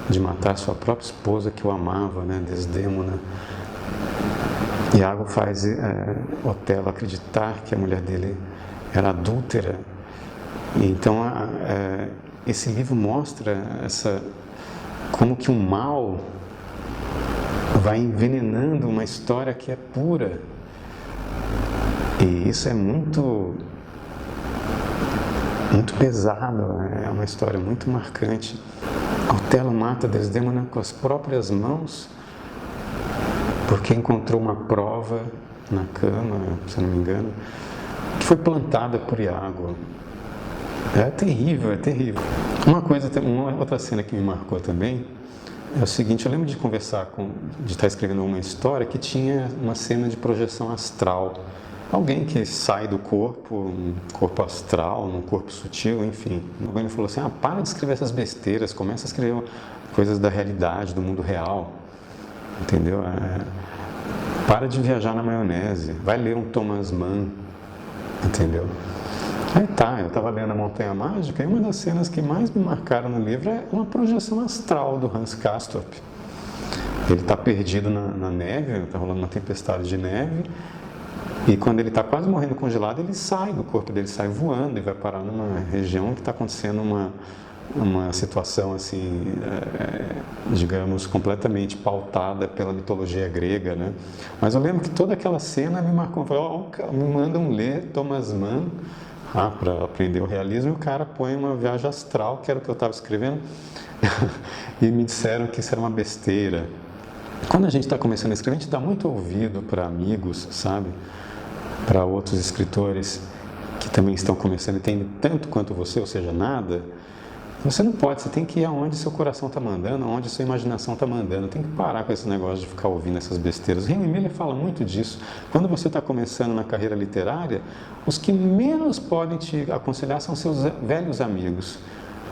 A: de matar sua própria esposa que o amava, né, Desdémona. Iago faz Otelo acreditar que a mulher dele era adúltera. E então esse livro mostra como que o mal vai envenenando uma história que é pura. E isso é muito pesado, é uma história muito marcante. Otelo mata Desdémona com as próprias mãos porque encontrou uma prova na cama, se eu não me engano, que foi plantada por Iago. É terrível, é terrível. Uma outra cena que me marcou também é o seguinte: eu lembro de de estar escrevendo uma história que tinha uma cena de projeção astral. Alguém que sai do corpo, um corpo astral, num corpo sutil, enfim. Alguém me falou assim: para de escrever essas besteiras, começa a escrever coisas da realidade, do mundo real, entendeu? Para de viajar na maionese, vai ler um Thomas Mann, entendeu? Aí eu estava lendo A Montanha Mágica, e uma das cenas que mais me marcaram no livro é uma projeção astral do Hans Castorp. Ele está perdido na neve, está rolando uma tempestade de neve, e quando ele está quase morrendo congelado, ele sai do corpo dele, sai voando e vai parar numa região que está acontecendo uma situação assim, digamos, completamente pautada pela mitologia grega, né? Mas eu lembro que toda aquela cena me marcou. Me mandam ler Thomas Mann para aprender o realismo, e o cara põe uma viagem astral, que era o que eu estava escrevendo, e me disseram que isso era uma besteira. Quando a gente está começando a escrever, a gente dá muito ouvido para amigos, sabe? Para outros escritores que também estão começando e têm tanto quanto você, ou seja, nada. Você não pode, você tem que ir aonde seu coração está mandando, aonde sua imaginação está mandando. Tem que parar com esse negócio de ficar ouvindo essas besteiras. Henry Miller fala muito disso. Quando você está começando na carreira literária, os que menos podem te aconselhar são seus velhos amigos.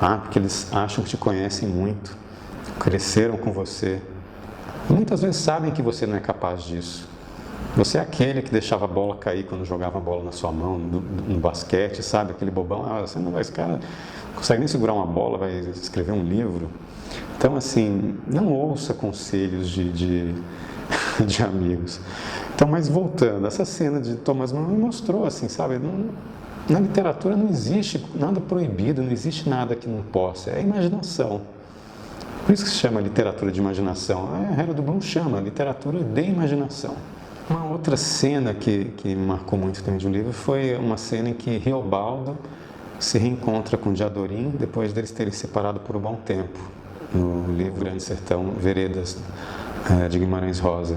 A: Porque eles acham que te conhecem muito, cresceram com você. Muitas vezes sabem que você não é capaz disso. Você é aquele que deixava a bola cair quando jogava a bola na sua mão, no basquete, sabe? Aquele bobão, você não vai, esse cara não consegue nem segurar uma bola, vai escrever um livro. Então, assim, não ouça conselhos de amigos. Então, mas voltando, essa cena de Thomas Mann me mostrou, assim, sabe? Na literatura não existe nada proibido, não existe nada que não possa, é imaginação. Por isso que se chama literatura de imaginação. A Harold Bloom chama literatura de imaginação. Uma outra cena que me marcou muito também de um livro foi uma cena em que Reobaldo se reencontra com Diadorim depois deles terem separado por um bom tempo, no livro Grande Sertão, Veredas, de Guimarães Rosa.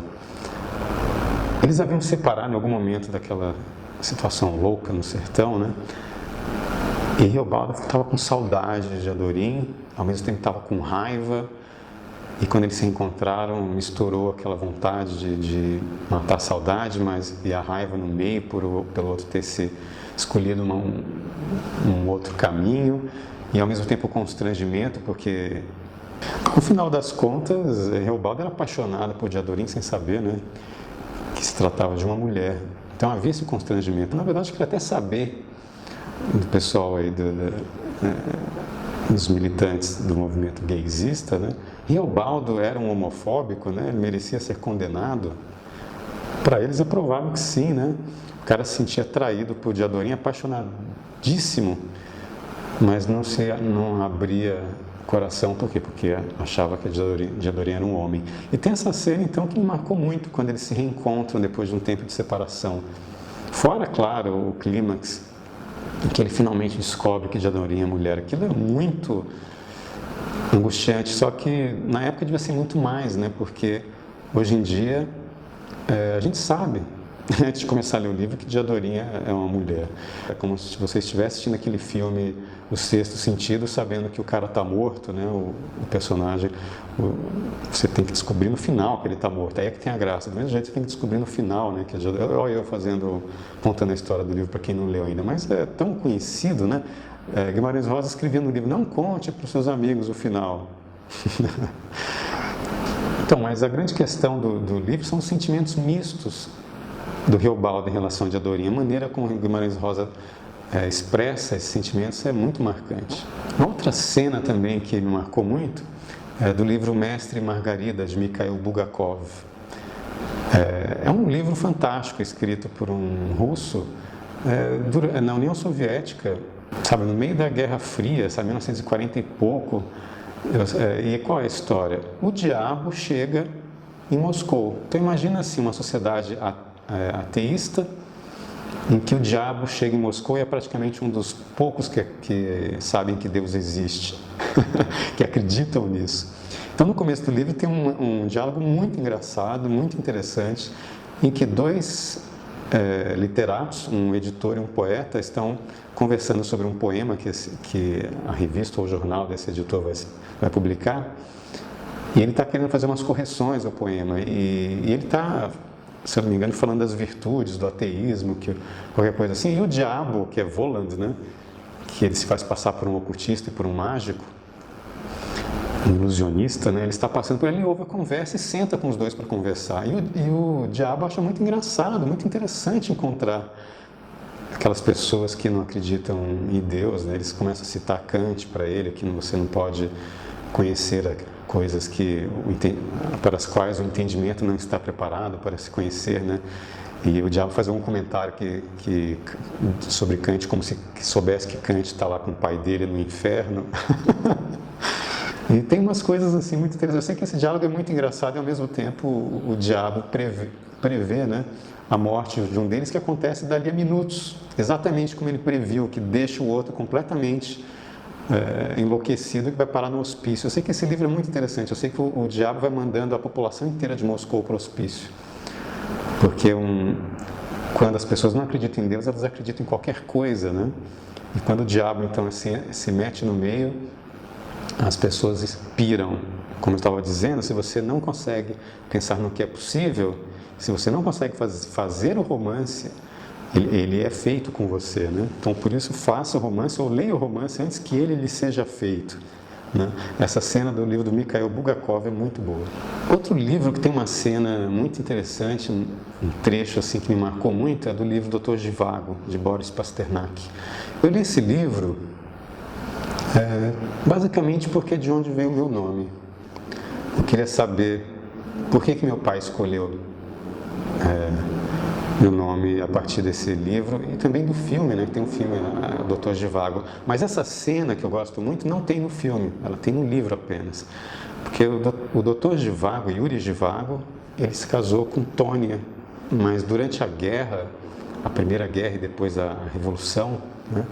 A: Eles haviam se separado em algum momento daquela situação louca no sertão, né? E Reobaldo estava com saudade de Diadorim, ao mesmo tempo estava com raiva. E quando eles se encontraram, misturou aquela vontade de matar a saudade, e a raiva no meio, pelo outro ter se escolhido um outro caminho, e ao mesmo tempo o constrangimento, porque no final das contas, Reobaldo era apaixonado por Diadorim sem saber, né, que se tratava de uma mulher. Então havia esse constrangimento. Na verdade, eu queria até saber do pessoal aí dos militantes do movimento gaysista, né? Reobaldo era um homofóbico, né? Ele merecia ser condenado. Para eles é provável que sim, né? O cara se sentia atraído por Diadorim, apaixonadíssimo, mas não abria o coração. Por quê? Porque achava que Diadorim era um homem. E tem essa cena, então, que me marcou muito, quando eles se reencontram depois de um tempo de separação. Fora, claro, o clímax, em que ele finalmente descobre que Diadorim é mulher. Aquilo é muito angustiante, só que na época devia ser muito mais, né? Porque hoje em dia a gente sabe, antes de começar a ler o livro, que Diadorim é uma mulher. É como se você estivesse assistindo aquele filme O Sexto Sentido, sabendo que o cara está morto, né? O personagem, você tem que descobrir no final que ele está morto. Aí é que tem a graça. Do mesmo jeito, você tem que descobrir no final, né? Que olha eu contando a história do livro para quem não leu ainda, mas é tão conhecido, né? Guimarães Rosa escrevia no livro: não conte para os seus amigos o final. Então, mas a grande questão do livro são os sentimentos mistos do Reobaldo em relação a Diadorim. A maneira como Guimarães Rosa expressa esses sentimentos é muito marcante. Uma outra cena também que me marcou muito é do livro Mestre e Margarida, de Mikhail Bulgakov. É um livro fantástico, escrito por um russo na União Soviética, sabe, no meio da Guerra Fria, sabe, 1940 e pouco. E qual é a história? O diabo chega em Moscou. Então imagina assim, uma sociedade ateísta, em que o diabo chega em Moscou e é praticamente um dos poucos que sabem que Deus existe. que acreditam nisso. Então, no começo do livro tem um diálogo muito engraçado, muito interessante, em que dois literatos, um editor e um poeta, estão conversando sobre um poema que a revista ou o jornal desse editor vai publicar, e ele está querendo fazer umas correções ao poema, e ele está, se eu não me engano, falando das virtudes, do ateísmo, qualquer coisa assim, e o diabo, que é Voland, né, que ele se faz passar por um ocultista e por um mágico, um ilusionista, né? Ele está passando por ele, ouve a conversa e senta com os dois para conversar. E o diabo acha muito engraçado, muito interessante encontrar aquelas pessoas que não acreditam em Deus, né? Eles começam a citar Kant para ele, que você não pode conhecer coisas para as quais o entendimento não está preparado para se conhecer, né? E o diabo faz um comentário sobre Kant, como se soubesse que Kant está lá com o pai dele no inferno. E tem umas coisas assim muito interessantes. Eu sei que esse diálogo é muito engraçado e ao mesmo tempo o diabo prevê, né, a morte de um deles, que acontece dali a minutos, exatamente como ele previu, que deixa o outro completamente enlouquecido e que vai parar no hospício. Eu sei que esse livro é muito interessante. Eu sei que o diabo vai mandando a população inteira de Moscou para o hospício, porque quando as pessoas não acreditam em Deus, elas acreditam em qualquer coisa, né? E quando o diabo então se mete no meio, as pessoas expiram. Como eu estava dizendo, se você não consegue pensar no que é possível, se você não consegue fazer o romance, ele é feito com você, né? Então, por isso, faça o romance ou leia o romance antes que ele lhe seja feito, né? Essa cena do livro do Mikhail Bulgakov é muito boa. Outro livro que tem uma cena muito interessante, um trecho assim que me marcou muito, é do livro Doutor Zhivago, de Boris Pasternak. Eu li esse livro basicamente porque é de onde veio o meu nome. Eu queria saber por que meu pai escolheu meu nome a partir desse livro e também do filme, né? Tem um filme, Doutor Zhivago. Mas essa cena que eu gosto muito não tem no filme, ela tem no livro apenas. Porque o Doutor Zhivago, Yuri Zhivago, ele se casou com Tônia, mas durante a guerra, a Primeira Guerra e depois a Revolução, né?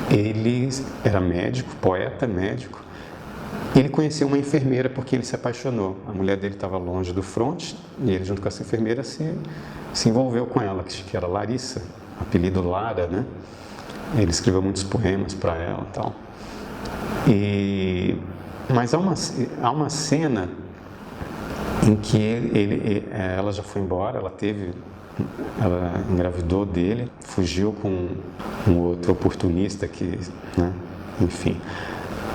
A: Ele era médico, poeta médico, e ele conheceu uma enfermeira porque ele se apaixonou. A mulher dele estava longe do fronte e ele, junto com essa enfermeira, se envolveu com ela, que era Larissa, apelido Lara, né? Ele escreveu muitos poemas para ela e tal. Mas há uma cena em que ela já foi embora, ela engravidou dele, fugiu com um outro oportunista né, enfim.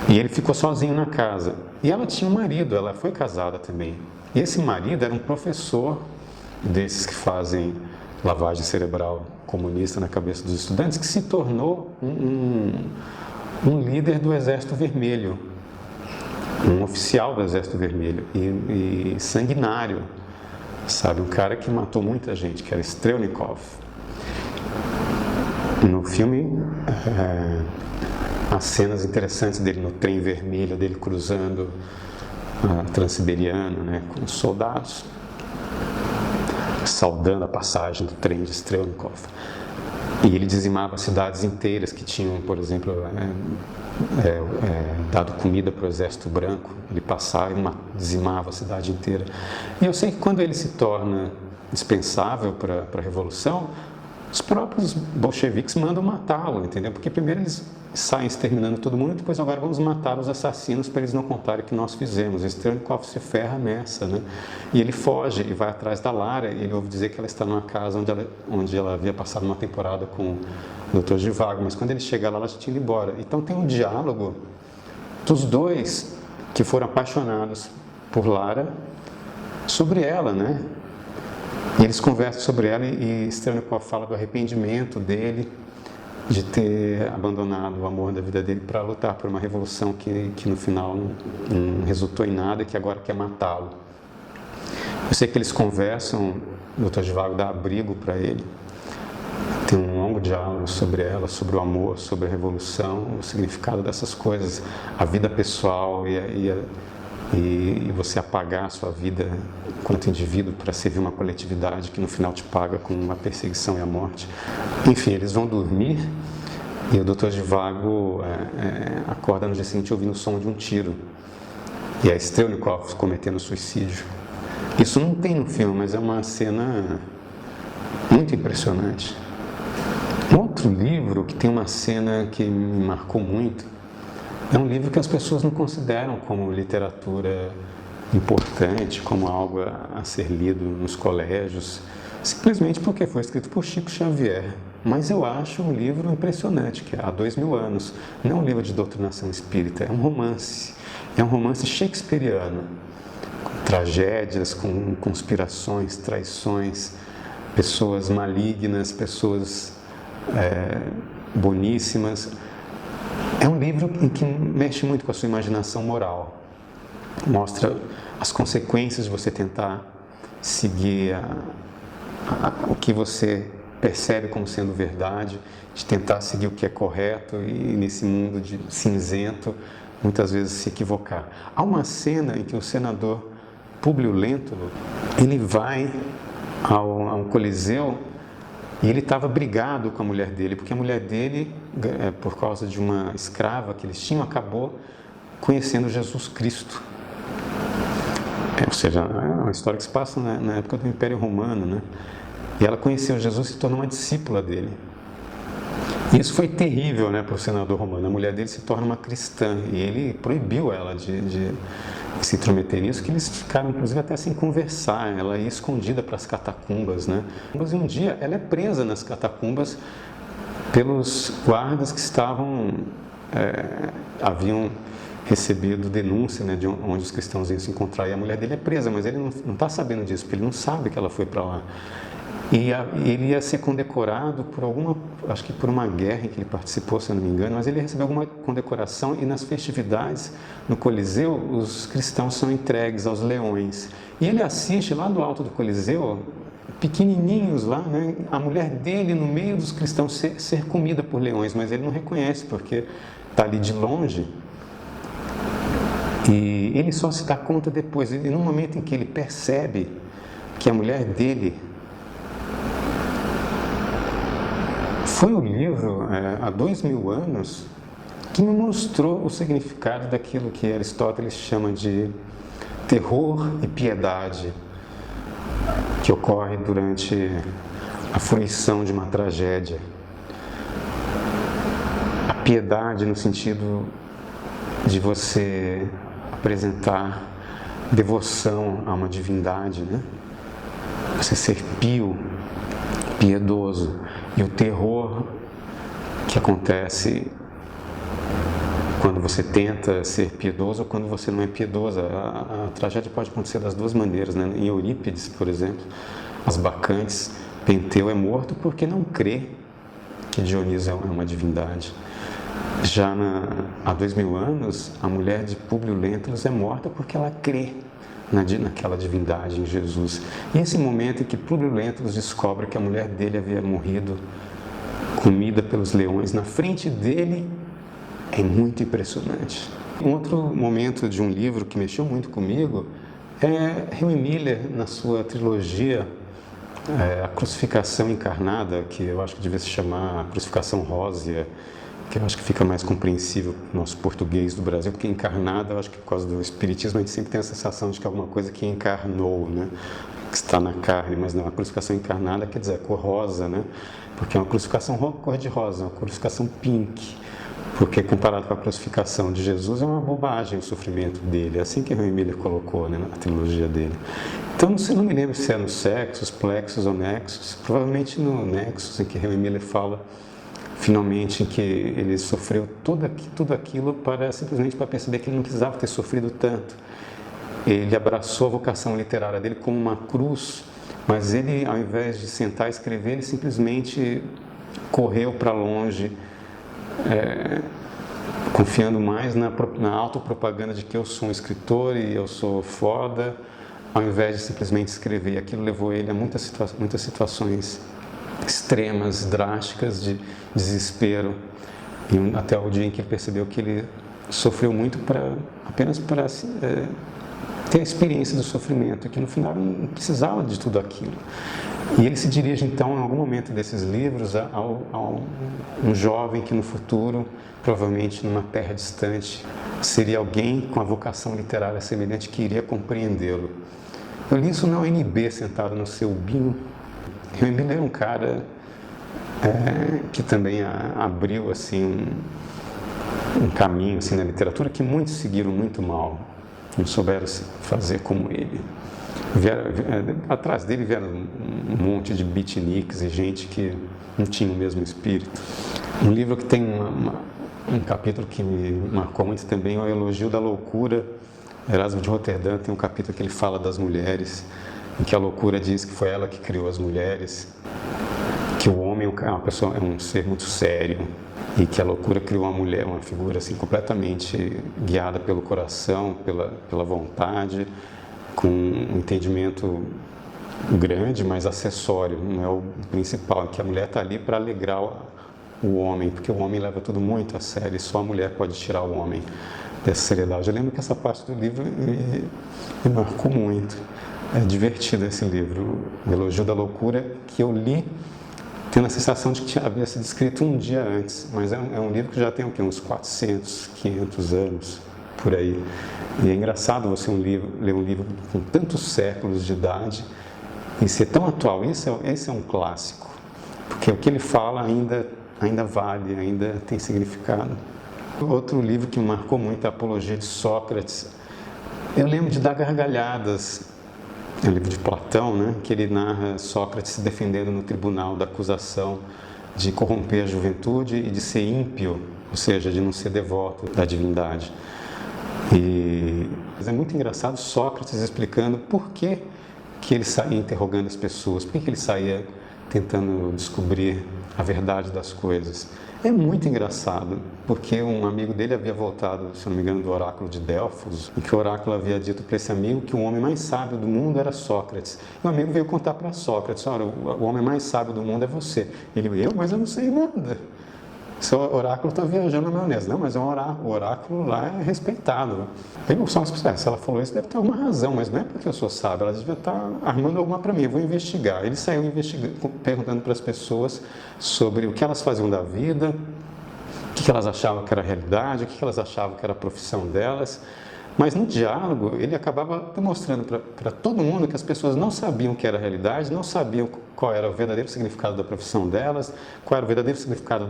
A: E ele ficou sozinho na casa. E ela tinha um marido, ela foi casada também. E esse marido era um professor desses que fazem lavagem cerebral comunista na cabeça dos estudantes, que se tornou um líder do Exército Vermelho, um oficial do Exército Vermelho e sanguinário. Sabe, um cara que matou muita gente, que era Strelnikov. No filme, há cenas interessantes dele no trem vermelho, dele cruzando a Transiberiana, né, com os soldados, saudando a passagem do trem de Strelnikov. E ele dizimava cidades inteiras que tinham, por exemplo, dado comida para o Exército Branco. Ele passava e dizimava a cidade inteira. E eu sei que quando ele se torna dispensável para a Revolução, os próprios bolcheviques mandam matá-lo, entendeu? Porque primeiro eles saem exterminando todo mundo e depois agora vamos matar os assassinos para eles não contarem o que nós fizemos. Strelnikov se ferra nessa, né? E ele foge e vai atrás da Lara e ele ouve dizer que ela está numa casa onde ela havia passado uma temporada com o Dr. Zhivago, mas quando ele chega lá, ela já tinha ido embora. Então tem um diálogo dos dois que foram apaixonados por Lara sobre ela, né? E eles conversam sobre ela e Strelnikov fala do arrependimento dele de ter abandonado o amor da vida dele para lutar por uma revolução que no final não resultou em nada e que agora quer matá-lo. Eu sei que eles conversam, o Dr. Zhivago dá abrigo para ele, tem um longo diálogo sobre ela, sobre o amor, sobre a revolução, o significado dessas coisas, a vida pessoal e você apagar a sua vida enquanto indivíduo para servir uma coletividade que no final te paga com uma perseguição e a morte. Enfim, eles vão dormir E o Dr. Zhivago acorda no dia seguinte ouvindo o som de um tiro. E é Strelnikov cometendo suicídio. Isso não tem no filme, mas é uma cena muito impressionante. Um outro livro que tem uma cena que me marcou muito é um livro que as pessoas não consideram como literatura importante, como algo a ser lido nos colégios, simplesmente porque foi escrito por Chico Xavier. Mas eu acho um livro impressionante, que é Há 2000 anos. Não é um livro de doutrinação espírita, é um romance. É um romance shakespeariano, com tragédias, com conspirações, traições, pessoas malignas, pessoas boníssimas. É um livro em que mexe muito com a sua imaginação moral. Mostra as consequências de você tentar seguir o que você percebe como sendo verdade, de tentar seguir o que é correto e nesse mundo de cinzento, muitas vezes se equivocar. Há uma cena em que o senador Públio Lentulus, ele vai ao Coliseu e ele estava brigado com a mulher dele, porque a mulher dele, por causa de uma escrava que eles tinham, acabou conhecendo Jesus Cristo. Ou seja, é uma história que se passa na época do Império Romano, né? E ela conheceu Jesus e se tornou uma discípula dele. E isso foi terrível, né, para o senador romano. A mulher dele se torna uma cristã e ele proibiu ela de se intrometer nisso, que eles ficaram, inclusive, até sem conversar. Ela ia escondida para as catacumbas, né? E um dia ela é presa nas catacumbas pelos guardas que haviam recebido denúncia, né, de onde os cristãos iam se encontrar. E a mulher dele é presa, mas ele não está sabendo disso, porque ele não sabe que ela foi para lá. E ele ia ser condecorado por acho que por uma guerra em que ele participou, se eu não me engano, mas ele recebeu alguma condecoração e nas festividades no Coliseu, os cristãos são entregues aos leões. E ele assiste lá do alto do Coliseu, pequenininhos lá, né, a mulher dele no meio dos cristãos ser comida por leões, mas ele não reconhece porque está ali de longe. E ele só se dá conta depois, e no momento em que ele percebe que a mulher dele... Foi o livro, há 2000 anos, que me mostrou o significado daquilo que Aristóteles chama de terror e piedade, que ocorre durante a fruição de uma tragédia. A piedade no sentido de você apresentar devoção a uma divindade, né? Você ser pio, piedoso. E o terror que acontece quando você tenta ser piedoso ou quando você não é piedosa. A tragédia pode acontecer das duas maneiras, né? Em Eurípides, por exemplo, as bacantes, Penteu é morto porque não crê que Dioniso é uma divindade. Já há 2000 anos, a mulher de Públio Lentulus é morta porque ela crê naquela divindade, em Jesus. E esse momento em que Públio Lentulus descobre que a mulher dele havia morrido comida pelos leões na frente dele é muito impressionante. Um outro momento de um livro que mexeu muito comigo é Henry Miller, na sua trilogia A Crucificação Encarnada, que eu acho que devia se chamar A Crucificação Rósea, que eu acho que fica mais compreensível no nosso português do Brasil, porque encarnada, eu acho que por causa do espiritismo a gente sempre tem a sensação de que é alguma coisa que encarnou, né? Que está na carne, mas não, a crucificação encarnada quer dizer cor rosa, né? Porque é uma crucificação cor-de-rosa, uma crucificação pink, porque comparado com a crucificação de Jesus é uma bobagem o sofrimento dele, é assim que Henry Miller colocou, né, na trilogia dele. Então, não me lembro se é no Sexus, Plexus ou Nexus, provavelmente no Nexus, em que Henry Miller fala finalmente que ele sofreu tudo aquilo simplesmente para perceber que ele não precisava ter sofrido tanto. Ele abraçou a vocação literária dele como uma cruz, mas ele, ao invés de sentar e escrever, ele simplesmente correu para longe, confiando mais na autopropaganda de que eu sou um escritor e eu sou foda, ao invés de simplesmente escrever. Aquilo levou ele a muitas situações extremas, drásticas, de desespero, e até o dia em que ele percebeu que ele sofreu muito apenas para ter a experiência do sofrimento, que no final não precisava de tudo aquilo. E ele se dirige então, em algum momento desses livros, a um jovem que no futuro, provavelmente numa terra distante, seria alguém com a vocação literária semelhante que iria compreendê-lo. Eu li isso na UNB, sentado no seu binho. O Emílio era um cara que também abriu assim, um caminho assim, na literatura que muitos seguiram muito mal, não souberam fazer como ele. Atrás dele vieram um monte de beatniks e gente que não tinha o mesmo espírito. Um livro que tem um capítulo que me marcou muito também é o Elogio da Loucura. Erasmo de Roterdã tem um capítulo que ele fala das mulheres, em que a loucura diz que foi ela que criou as mulheres, que o homem é um ser muito sério e que a loucura criou uma mulher, uma figura assim completamente guiada pelo coração, pela vontade, com um entendimento grande, mas acessório, não é o principal, que a mulher está ali para alegrar o homem, porque o homem leva tudo muito a sério e só a mulher pode tirar o homem dessa seriedade. Eu lembro que essa parte do livro me marcou muito. É divertido esse livro, O Elogio da Loucura, que eu li tendo a sensação de que havia sido escrito um dia antes, mas é um livro que já tem uns 400, 500 anos, por aí. E é engraçado você ler um livro com tantos séculos de idade e ser tão atual. Esse é um clássico, porque o que ele fala ainda vale, ainda tem significado. Outro livro que me marcou muito é a Apologia de Sócrates. Eu lembro de dar gargalhadas. É um livro de Platão, né, que ele narra Sócrates se defendendo no tribunal da acusação de corromper a juventude e de ser ímpio, ou seja, de não ser devoto da divindade. Mas é muito engraçado Sócrates explicando por que ele saía interrogando as pessoas, por que ele saía tentando descobrir a verdade das coisas. É muito engraçado, porque um amigo dele havia voltado, se não me engano, do oráculo de Delfos, e que o oráculo havia dito para esse amigo que o homem mais sábio do mundo era Sócrates. E o amigo veio contar para Sócrates: olha, o homem mais sábio do mundo é você. Ele: mas eu não sei nada. Seu oráculo está viajando na maionese. Não, mas é um oráculo. O oráculo lá é respeitado. Aí o Sócrates: se ela falou isso, deve ter alguma razão, mas não é porque eu sou sábio, ela devia estar armando alguma para mim, eu vou investigar. Ele saiu investigando, perguntando para as pessoas sobre o que elas faziam da vida, o que elas achavam que era a realidade, o que elas achavam que era a profissão delas. Mas no diálogo, ele acabava demonstrando para todo mundo que as pessoas não sabiam o que era a realidade, não sabiam qual era o verdadeiro significado da profissão delas, qual era o verdadeiro significado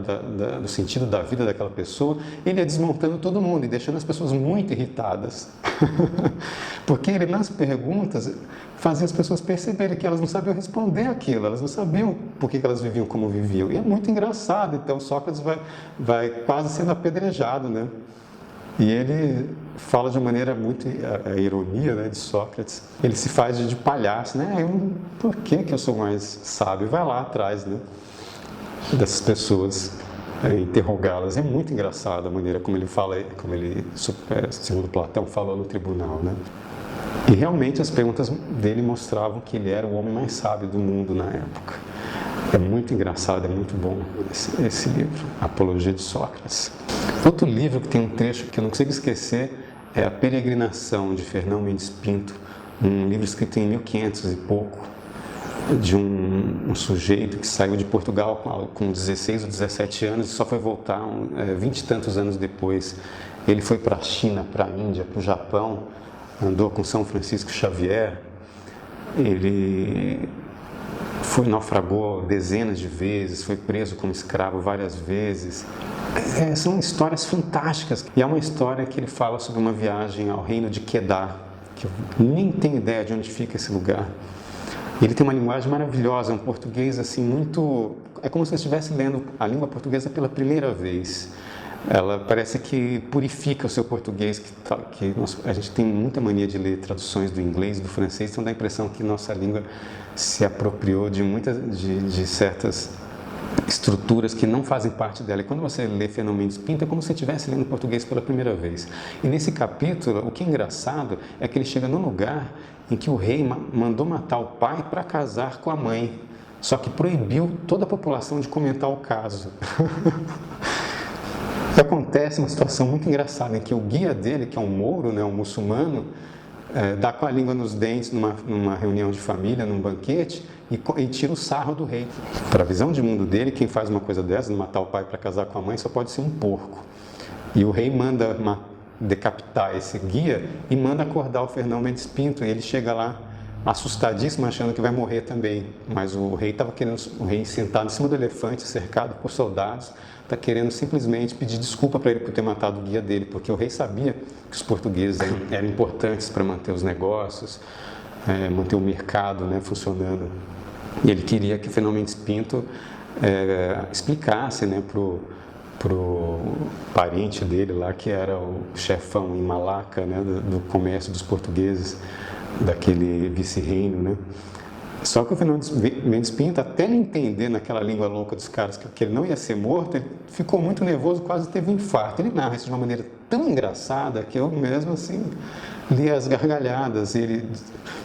A: do sentido da vida daquela pessoa. Ele ia desmontando todo mundo e deixando as pessoas muito irritadas. Porque ele, nas perguntas, fazia as pessoas perceberem que elas não sabiam responder aquilo, elas não sabiam por que elas viviam como viviam. E é muito engraçado. Então, Sócrates vai quase sendo apedrejado, né? E ele fala de maneira muito, a ironia, né, de Sócrates, ele se faz de palhaço, né? Por que eu sou mais sábio? Vai lá atrás, né, dessas pessoas, interrogá-las. É muito engraçado a maneira como ele fala, como ele, segundo Platão, falou no tribunal, né? E realmente as perguntas dele mostravam que ele era o homem mais sábio do mundo na época. É muito engraçado, é muito bom esse livro, Apologia de Sócrates. Outro livro que tem um trecho que eu não consigo esquecer é A Peregrinação, de Fernão Mendes Pinto, um livro escrito em 1500 e pouco, de um sujeito que saiu de Portugal com 16 ou 17 anos e só foi voltar 20 e tantos anos depois. Ele foi para a China, para a Índia, para o Japão, andou com São Francisco Xavier, ele naufragou dezenas de vezes, foi preso como escravo várias vezes. São histórias fantásticas. E há uma história que ele fala sobre uma viagem ao reino de Quedar, que eu nem tenho ideia de onde fica esse lugar. Ele tem uma linguagem maravilhosa, um português assim muito... É como se você estivesse lendo a língua portuguesa pela primeira vez. Ela parece que purifica o seu português, a gente tem muita mania de ler traduções do inglês e do francês, então dá a impressão que nossa língua se apropriou de certas estruturas que não fazem parte dela. E quando você lê Fernão Mendes Pinto, é como se você estivesse lendo português pela primeira vez. E nesse capítulo, o que é engraçado é que ele chega num lugar em que o rei mandou matar o pai para casar com a mãe, só que proibiu toda a população de comentar o caso. Acontece uma situação muito engraçada em que o guia dele, que é um mouro, né, um muçulmano, dá com a língua nos dentes numa reunião de família, num banquete, e tira o sarro do rei. Para a visão de mundo dele, quem faz uma coisa dessa, matar o pai para casar com a mãe, só pode ser um porco. E o rei manda decapitar esse guia e manda acordar o Fernão Mendes Pinto. E ele chega lá assustadíssimo, achando que vai morrer também. Mas o rei estava querendo, o rei sentado em cima do elefante, cercado por soldados, está querendo simplesmente pedir desculpa para ele por ter matado o guia dele, porque o rei sabia que os portugueses eram importantes para manter os negócios, manter o mercado, né, funcionando. E ele queria que o Fernão Mendes Pinto explicasse, né, pro parente dele lá, que era o chefão em Malaca, né, do comércio dos portugueses, daquele vice-reino, né? Só que o Fernão Mendes Pinto, até ele entender naquela língua louca dos caras que ele não ia ser morto, ele ficou muito nervoso, quase teve um infarto. Ele narra isso de uma maneira tão engraçada que eu mesmo, assim, li as gargalhadas. Ele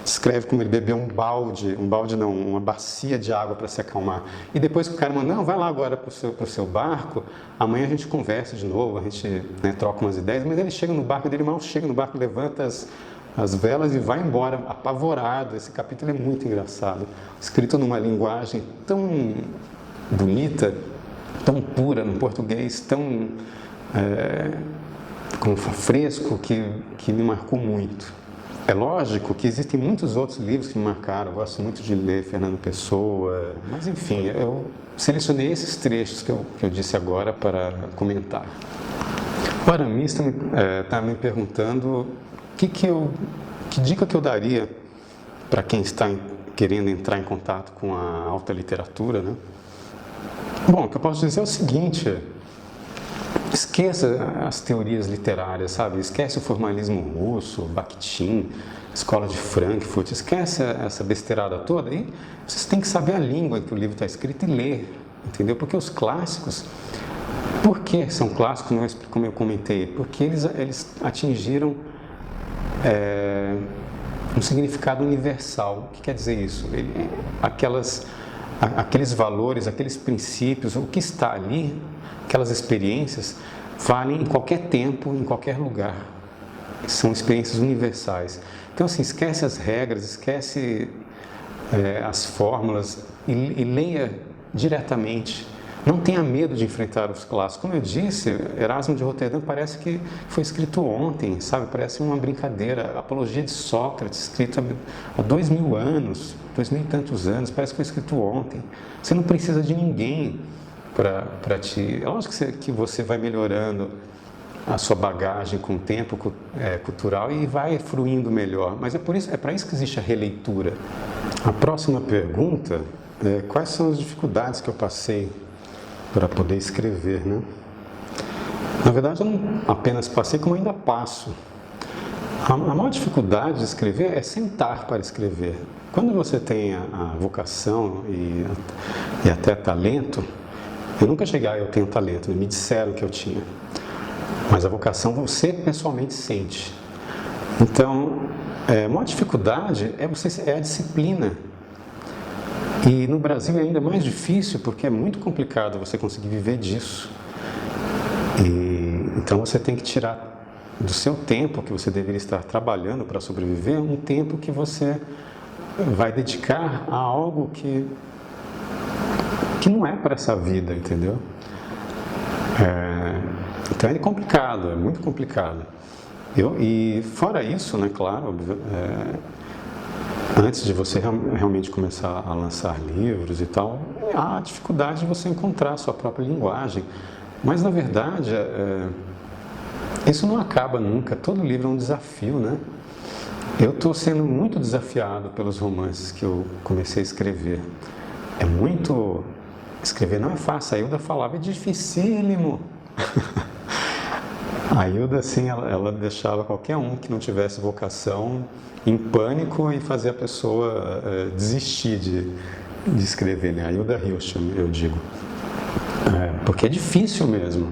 A: descreve como ele bebeu uma bacia de água para se acalmar. E depois que o cara manda, não, vai lá agora para o seu barco, amanhã a gente conversa de novo, a gente, né, troca umas ideias, mas ele chega no barco dele, mal chega no barco, levanta as velas e vai embora, apavorado. Esse capítulo é muito engraçado, escrito numa linguagem tão bonita, tão pura, num português tão fresco, que me marcou muito. É lógico que existem muitos outros livros que me marcaram, eu gosto muito de ler Fernando Pessoa, mas enfim, eu selecionei esses trechos que eu disse agora para comentar. O Aramis está me perguntando que dica que eu daria para quem está querendo entrar em contato com a alta literatura, né? Bom, o que eu posso dizer é o seguinte: esqueça as teorias literárias, sabe? Esquece o formalismo russo, Bakhtin, Escola de Frankfurt, esquece essa besteirada toda aí. Vocês têm que saber a língua em que o livro está escrito e ler, entendeu? Porque os clássicos, por que são clássicos, como eu comentei? Porque eles atingiram um significado universal. O que quer dizer isso? Aqueles valores, aqueles princípios, o que está ali, aquelas experiências, valem em qualquer tempo, em qualquer lugar. São experiências universais. Então, assim, esquece as regras, esquece as fórmulas e leia diretamente. Não tenha medo de enfrentar os clássicos. Como eu disse, Erasmo de Roterdã parece que foi escrito ontem, sabe? Parece uma brincadeira. A Apologia de Sócrates, escrita há 2000 anos, 2000 e tantos anos, parece que foi escrito ontem. Você não precisa de ninguém para te... É lógico que você vai melhorando a sua bagagem com o tempo cultural e vai fruindo melhor. Mas é para isso que existe a releitura. A próxima pergunta é: quais são as dificuldades que eu passei para poder escrever, né? Na verdade, eu não apenas passei, como ainda passo. A maior dificuldade de escrever é sentar para escrever. Quando você tem a vocação e até talento, eu nunca cheguei eu tenho talento, me disseram que eu tinha. Mas a vocação você pessoalmente sente. Então, a maior dificuldade é a disciplina. E no Brasil é ainda mais difícil, porque é muito complicado você conseguir viver disso. Então você tem que tirar do seu tempo, que você deveria estar trabalhando para sobreviver, um tempo que você vai dedicar a algo que não é para essa vida, entendeu? Então é complicado, é muito complicado. E fora isso, né, claro, antes de você realmente começar a lançar livros e tal, há a dificuldade de você encontrar a sua própria linguagem. Mas, na verdade, isso não acaba nunca. Todo livro é um desafio, né? Eu estou sendo muito desafiado pelos romances que eu comecei a escrever. Escrever não é fácil. A Hilda falava, é dificílimo. A Hilda, assim, ela deixava qualquer um que não tivesse vocação em pânico e fazia a pessoa desistir de escrever, né? A Hilda Hilst, eu digo. Porque é difícil mesmo.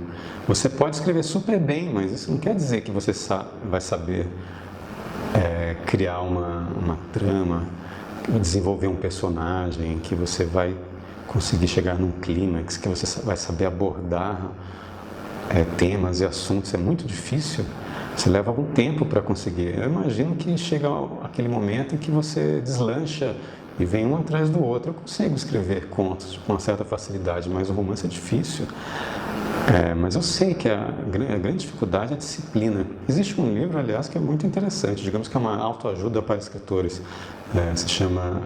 A: Você pode escrever super bem, mas isso não quer dizer que você vai saber criar uma trama, desenvolver um personagem, que você vai conseguir chegar num clímax, que você vai saber abordar temas e assuntos. É muito difícil. Você leva algum tempo para conseguir. Eu imagino que chega aquele momento em que você deslancha e vem um atrás do outro. Eu consigo escrever contos com uma certa facilidade, mas o romance é difícil. Mas eu sei que a grande dificuldade é a disciplina. Existe um livro, aliás, que é muito interessante, digamos que é uma autoajuda para escritores. Se chama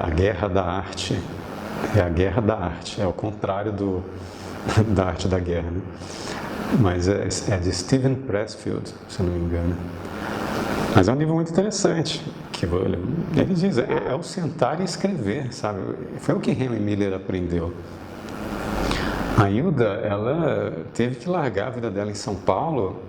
A: A Guerra da Arte. É a Guerra da Arte, é o contrário da arte da guerra, né? Mas é de Steven Pressfield, se eu não me engano. Mas é um livro muito interessante, que ele diz, é o sentar e escrever, sabe? Foi o que Henry Miller aprendeu. A Hilda, ela teve que largar a vida dela em São Paulo.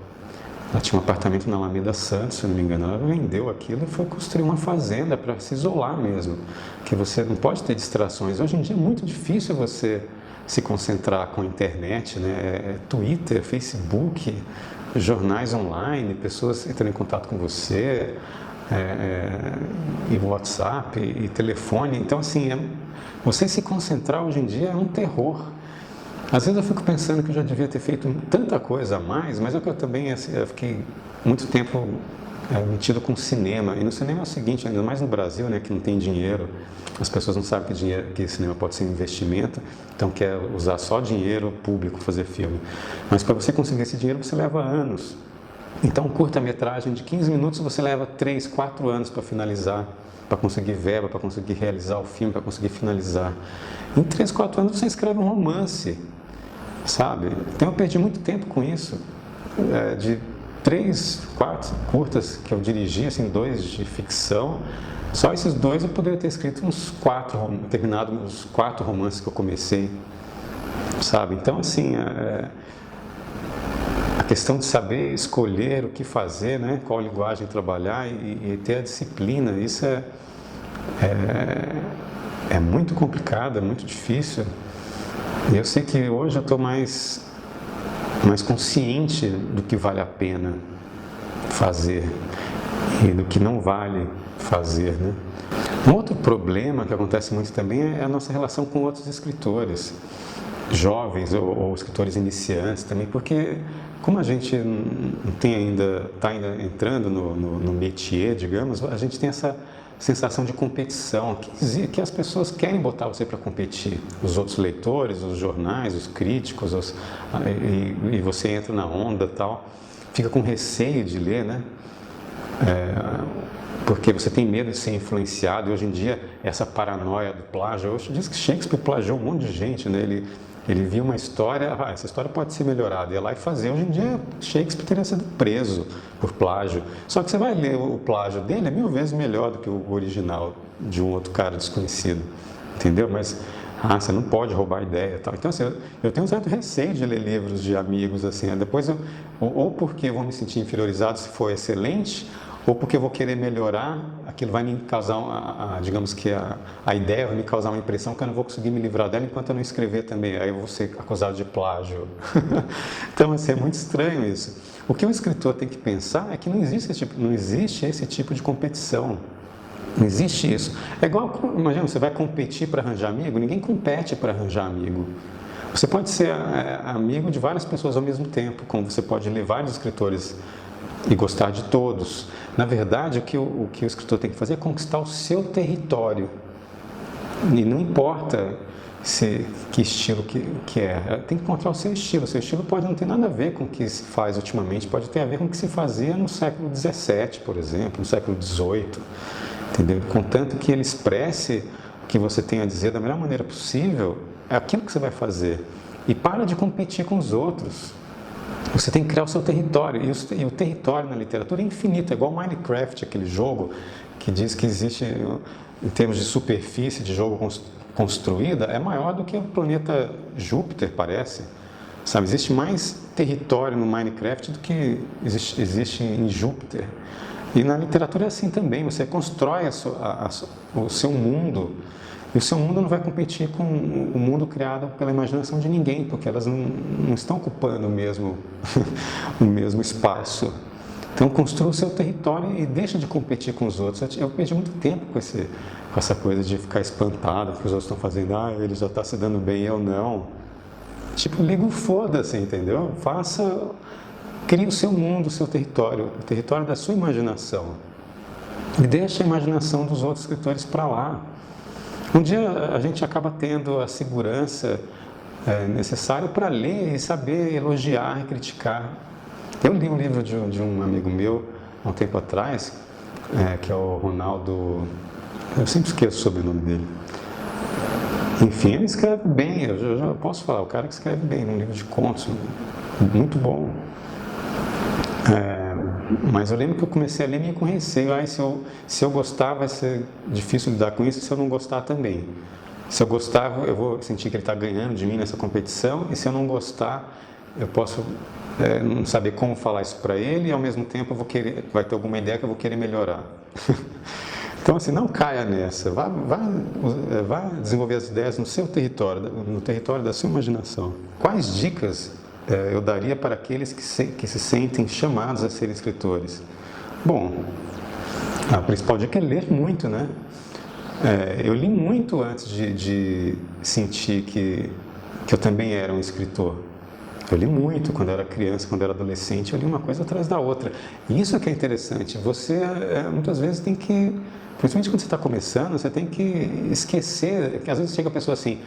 A: Ela tinha um apartamento na Alameda Santos, se eu não me engano. Ela vendeu aquilo e foi construir uma fazenda para se isolar mesmo. Porque você não pode ter distrações. Hoje em dia é muito difícil você se concentrar com a internet, né? Twitter, Facebook, jornais online, pessoas entrando em contato com você, e WhatsApp, e telefone. Então, assim, você se concentrar hoje em dia é um terror. Às vezes eu fico pensando que eu já devia ter feito tanta coisa a mais, mas é que eu também eu fiquei muito tempo metido com cinema. E no cinema é o seguinte, ainda mais no Brasil, né, que não tem dinheiro, as pessoas não sabem que cinema pode ser um investimento, então quer usar só dinheiro público para fazer filme. Mas para você conseguir esse dinheiro, você leva anos. Então, curta-metragem de 15 minutos, você leva 3, 4 anos para finalizar, para conseguir verba, para conseguir realizar o filme, para conseguir finalizar. Em 3, 4 anos, você escreve um romance, sabe? Então, eu perdi muito tempo com isso. De 3, 4 curtas que eu dirigi, assim, 2 de ficção, só esses 2 eu poderia ter escrito terminado uns 4 romances que eu comecei, sabe? Então, assim, a questão de saber escolher o que fazer, né? Qual linguagem trabalhar e ter a disciplina, isso é muito complicado, é muito difícil. E eu sei que hoje eu estou mais consciente do que vale a pena fazer e do que não vale fazer, né? Um outro problema que acontece muito também é a nossa relação com outros escritores, jovens ou escritores iniciantes também, porque como a gente não tem está ainda entrando no métier, digamos, a gente tem essa sensação de competição, que as pessoas querem botar você para competir, os outros leitores, os jornais, os críticos, e você entra na onda e tal, fica com receio de ler, né? Porque você tem medo de ser influenciado, e hoje em dia essa paranoia do plágio, hoje diz que Shakespeare plagiou um monte de gente, né? Ele viu uma história, essa história pode ser melhorada, ia lá e fazer. Hoje em dia, Shakespeare teria sido preso por plágio. Só que você vai ler o plágio dele, é 1000 vezes melhor do que o original de um outro cara desconhecido, entendeu? Mas, você não pode roubar ideia e tal. Então, assim, eu tenho um certo receio de ler livros de amigos, assim, depois ou porque eu vou me sentir inferiorizado se for excelente, ou porque eu vou querer melhorar, aquilo vai me causar, digamos que a ideia vai me causar uma impressão que eu não vou conseguir me livrar dela enquanto eu não escrever também, aí eu vou ser acusado de plágio. Então, assim, é muito estranho isso. O que o escritor tem que pensar é que não existe esse tipo de competição. Não existe isso. É igual, imagina, você vai competir para arranjar amigo, ninguém compete para arranjar amigo. Você pode ser amigo de várias pessoas ao mesmo tempo, como você pode ler vários escritores e gostar de todos. Na verdade, o que o escritor tem que fazer é conquistar o seu território. E não importa que estilo que é. Tem que encontrar o seu estilo. O seu estilo pode não ter nada a ver com o que se faz ultimamente, pode ter a ver com o que se fazia no século XVII, por exemplo, no século XVIII. Entendeu? Contanto que ele expresse o que você tem a dizer da melhor maneira possível, é aquilo que você vai fazer. E para de competir com os outros. Você tem que criar o seu território, e o território na literatura é infinito, é igual Minecraft, aquele jogo que diz que existe, em termos de superfície de jogo construída, é maior do que o planeta Júpiter, parece. Sabe, existe mais território no Minecraft do que existe em Júpiter. E na literatura é assim também, você constrói o seu mundo, e o seu mundo não vai competir com o mundo criado pela imaginação de ninguém, porque elas não estão ocupando o mesmo espaço. Então, construa o seu território e deixa de competir com os outros. Eu perdi muito tempo com essa coisa de ficar espantado que os outros estão fazendo. Ele já está se dando bem, eu não. Tipo, liga o foda-se, entendeu? Faça crie o seu mundo, o seu território, o território da sua imaginação. E deixe a imaginação dos outros escritores para lá. Um dia a gente acaba tendo a segurança necessária para ler e saber elogiar e criticar. Eu li um livro de um amigo meu, há um tempo atrás, que é o Ronaldo... Eu sempre esqueço sobre o sobrenome dele. Enfim, ele escreve bem, eu já posso falar, o cara que escreve bem, um livro de contos, muito bom. Mas eu lembro que eu comecei a ler meio com receio. Se eu gostar, vai ser difícil lidar com isso, se eu não gostar também. Se eu gostar, eu vou sentir que ele está ganhando de mim nessa competição, e se eu não gostar, eu posso não saber como falar isso para ele, e ao mesmo tempo vai ter alguma ideia que eu vou querer melhorar. Então, assim, não caia nessa, vá desenvolver as ideias no seu território, no território da sua imaginação. Quais dicas eu daria para aqueles que se sentem chamados a ser escritores? Bom, a principal dica é ler muito, né? Eu li muito antes de sentir que eu também era um escritor. Eu li muito quando eu era criança, quando eu era adolescente, eu li uma coisa atrás da outra. E isso é que é interessante, você muitas vezes tem que, principalmente quando você está começando, você tem que esquecer, que às vezes chega a pessoa assim,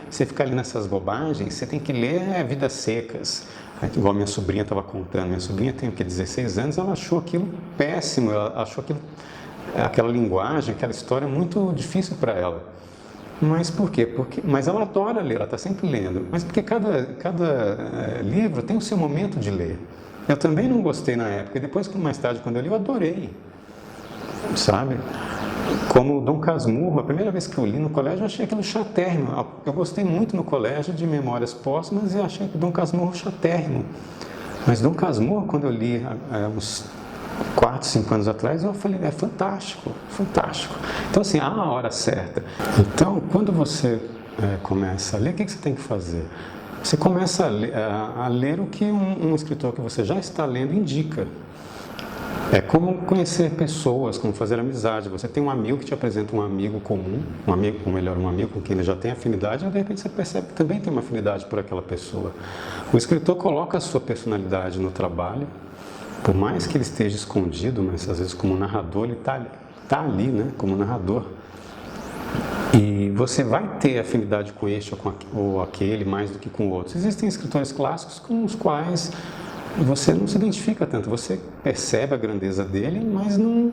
A: você fica ali nessas bobagens, você tem que ler Vidas Secas. Igual minha sobrinha estava contando, minha sobrinha tem 16 anos, ela achou aquilo péssimo, ela achou aquela linguagem, aquela história muito difícil para ela. Mas por quê? Mas ela adora ler, ela está sempre lendo. Mas porque cada livro tem o seu momento de ler. Eu também não gostei na época, e depois, mais tarde, quando eu li, eu adorei. Sabe? Como Dom Casmurro, a primeira vez que eu li no colégio, eu achei aquilo chatérrimo. Eu gostei muito no colégio de Memórias Póstumas e achei que Dom Casmurro chatérrimo. Mas Dom Casmurro, quando eu li uns 4, 5 anos atrás, eu falei, é fantástico, fantástico. Então, assim, há a hora certa. Então, quando você começa a ler, o que você tem que fazer? Você começa a ler o que um escritor que você já está lendo indica. É como conhecer pessoas, como fazer amizade. Você tem um amigo que te apresenta um amigo comum, um amigo com quem ele já tem afinidade, e de repente você percebe que também tem uma afinidade por aquela pessoa. O escritor coloca a sua personalidade no trabalho, por mais que ele esteja escondido, mas às vezes como narrador ele está ali, né, como narrador. E você vai ter afinidade com este ou aquele mais do que com outros. Existem escritores clássicos com os quais você não se identifica tanto, você percebe a grandeza dele, mas não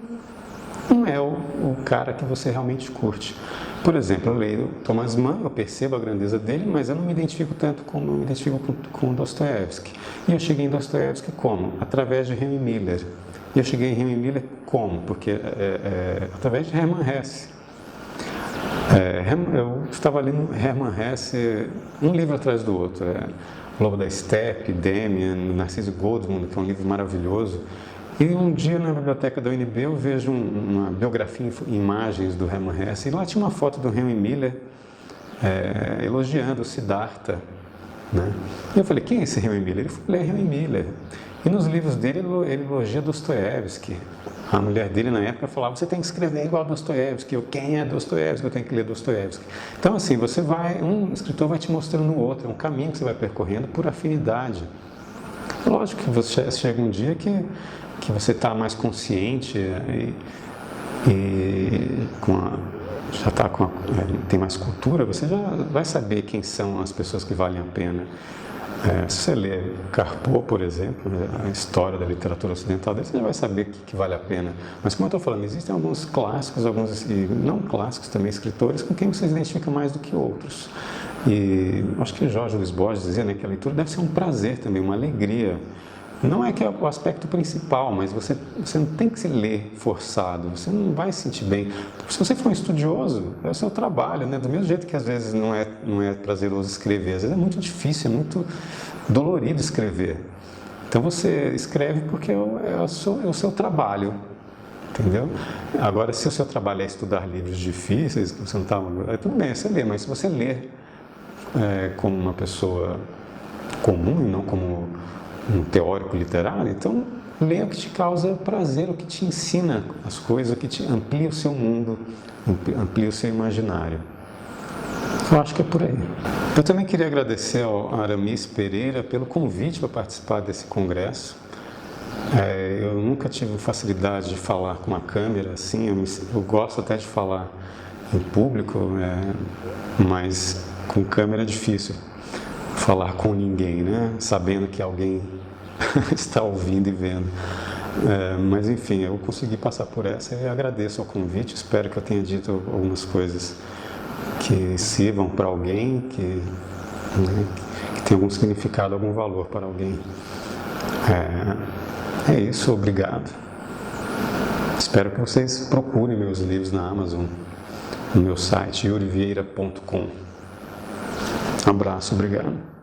A: é o cara que você realmente curte. Por exemplo, eu leio Thomas Mann, eu percebo a grandeza dele, mas eu não me identifico tanto como eu me identifico com Dostoiévski. E eu cheguei em Dostoiévski como? Através de Henry Miller. E eu cheguei em Henry Miller como? Porque através de Hermann Hesse. Eu estava lendo Hermann Hesse um livro atrás do outro. Lobo da Steppe, Demian, Narciso Goldmund, que é um livro maravilhoso. E um dia na biblioteca da UNB eu vejo uma biografia em imagens do Hermann Hesse, e lá tinha uma foto do Henry Miller elogiando o Siddhartha. Né? E eu falei, quem é esse Henry Miller? Ele falou, Henry Miller. E nos livros dele ele elogia Dostoiévski. A mulher dele na época falava, você tem que escrever igual a Dostoiévski, quem é Dostoiévski, eu tenho que ler Dostoiévski. Então assim, um escritor vai te mostrando o outro, é um caminho que você vai percorrendo por afinidade. Lógico que você chega um dia que você está mais consciente tem mais cultura, você já vai saber quem são as pessoas que valem a pena. Se você ler Carpo, por exemplo, a história da literatura ocidental, você já vai saber que vale a pena. Mas como eu estou falando, existem alguns clássicos, alguns não clássicos também, escritores com quem você se identifica mais do que outros. E acho que Jorge Luiz Borges dizia, né, que a leitura deve ser um prazer também, uma alegria. Não é que é o aspecto principal, mas você não tem que se ler forçado, você não vai se sentir bem. Se você for um estudioso, é o seu trabalho, né? Do mesmo jeito que às vezes não é prazeroso escrever, às vezes é muito difícil, é muito dolorido escrever. Então você escreve porque é o seu trabalho, entendeu? Agora, se o seu trabalho é estudar livros difíceis, você não está... tudo bem, você lê, mas se você ler como uma pessoa comum e não como um teórico literário, então leia o que te causa prazer, o que te ensina as coisas, o que te amplia o seu mundo, amplia o seu imaginário. Eu acho que é por aí. Eu também queria agradecer ao Aramis Pereira pelo convite para participar desse congresso. Eu nunca tive facilidade de falar com uma câmera assim, eu gosto até de falar em público, mas com câmera é difícil falar com ninguém, né? Sabendo que alguém está ouvindo e vendo. Mas enfim, eu consegui passar por essa e agradeço ao convite, espero que eu tenha dito algumas coisas que sirvam para alguém, que tenha algum significado, algum valor para alguém. É isso, obrigado. Espero que vocês procurem meus livros na Amazon, no meu site, yurivieira.com. Um abraço, obrigado.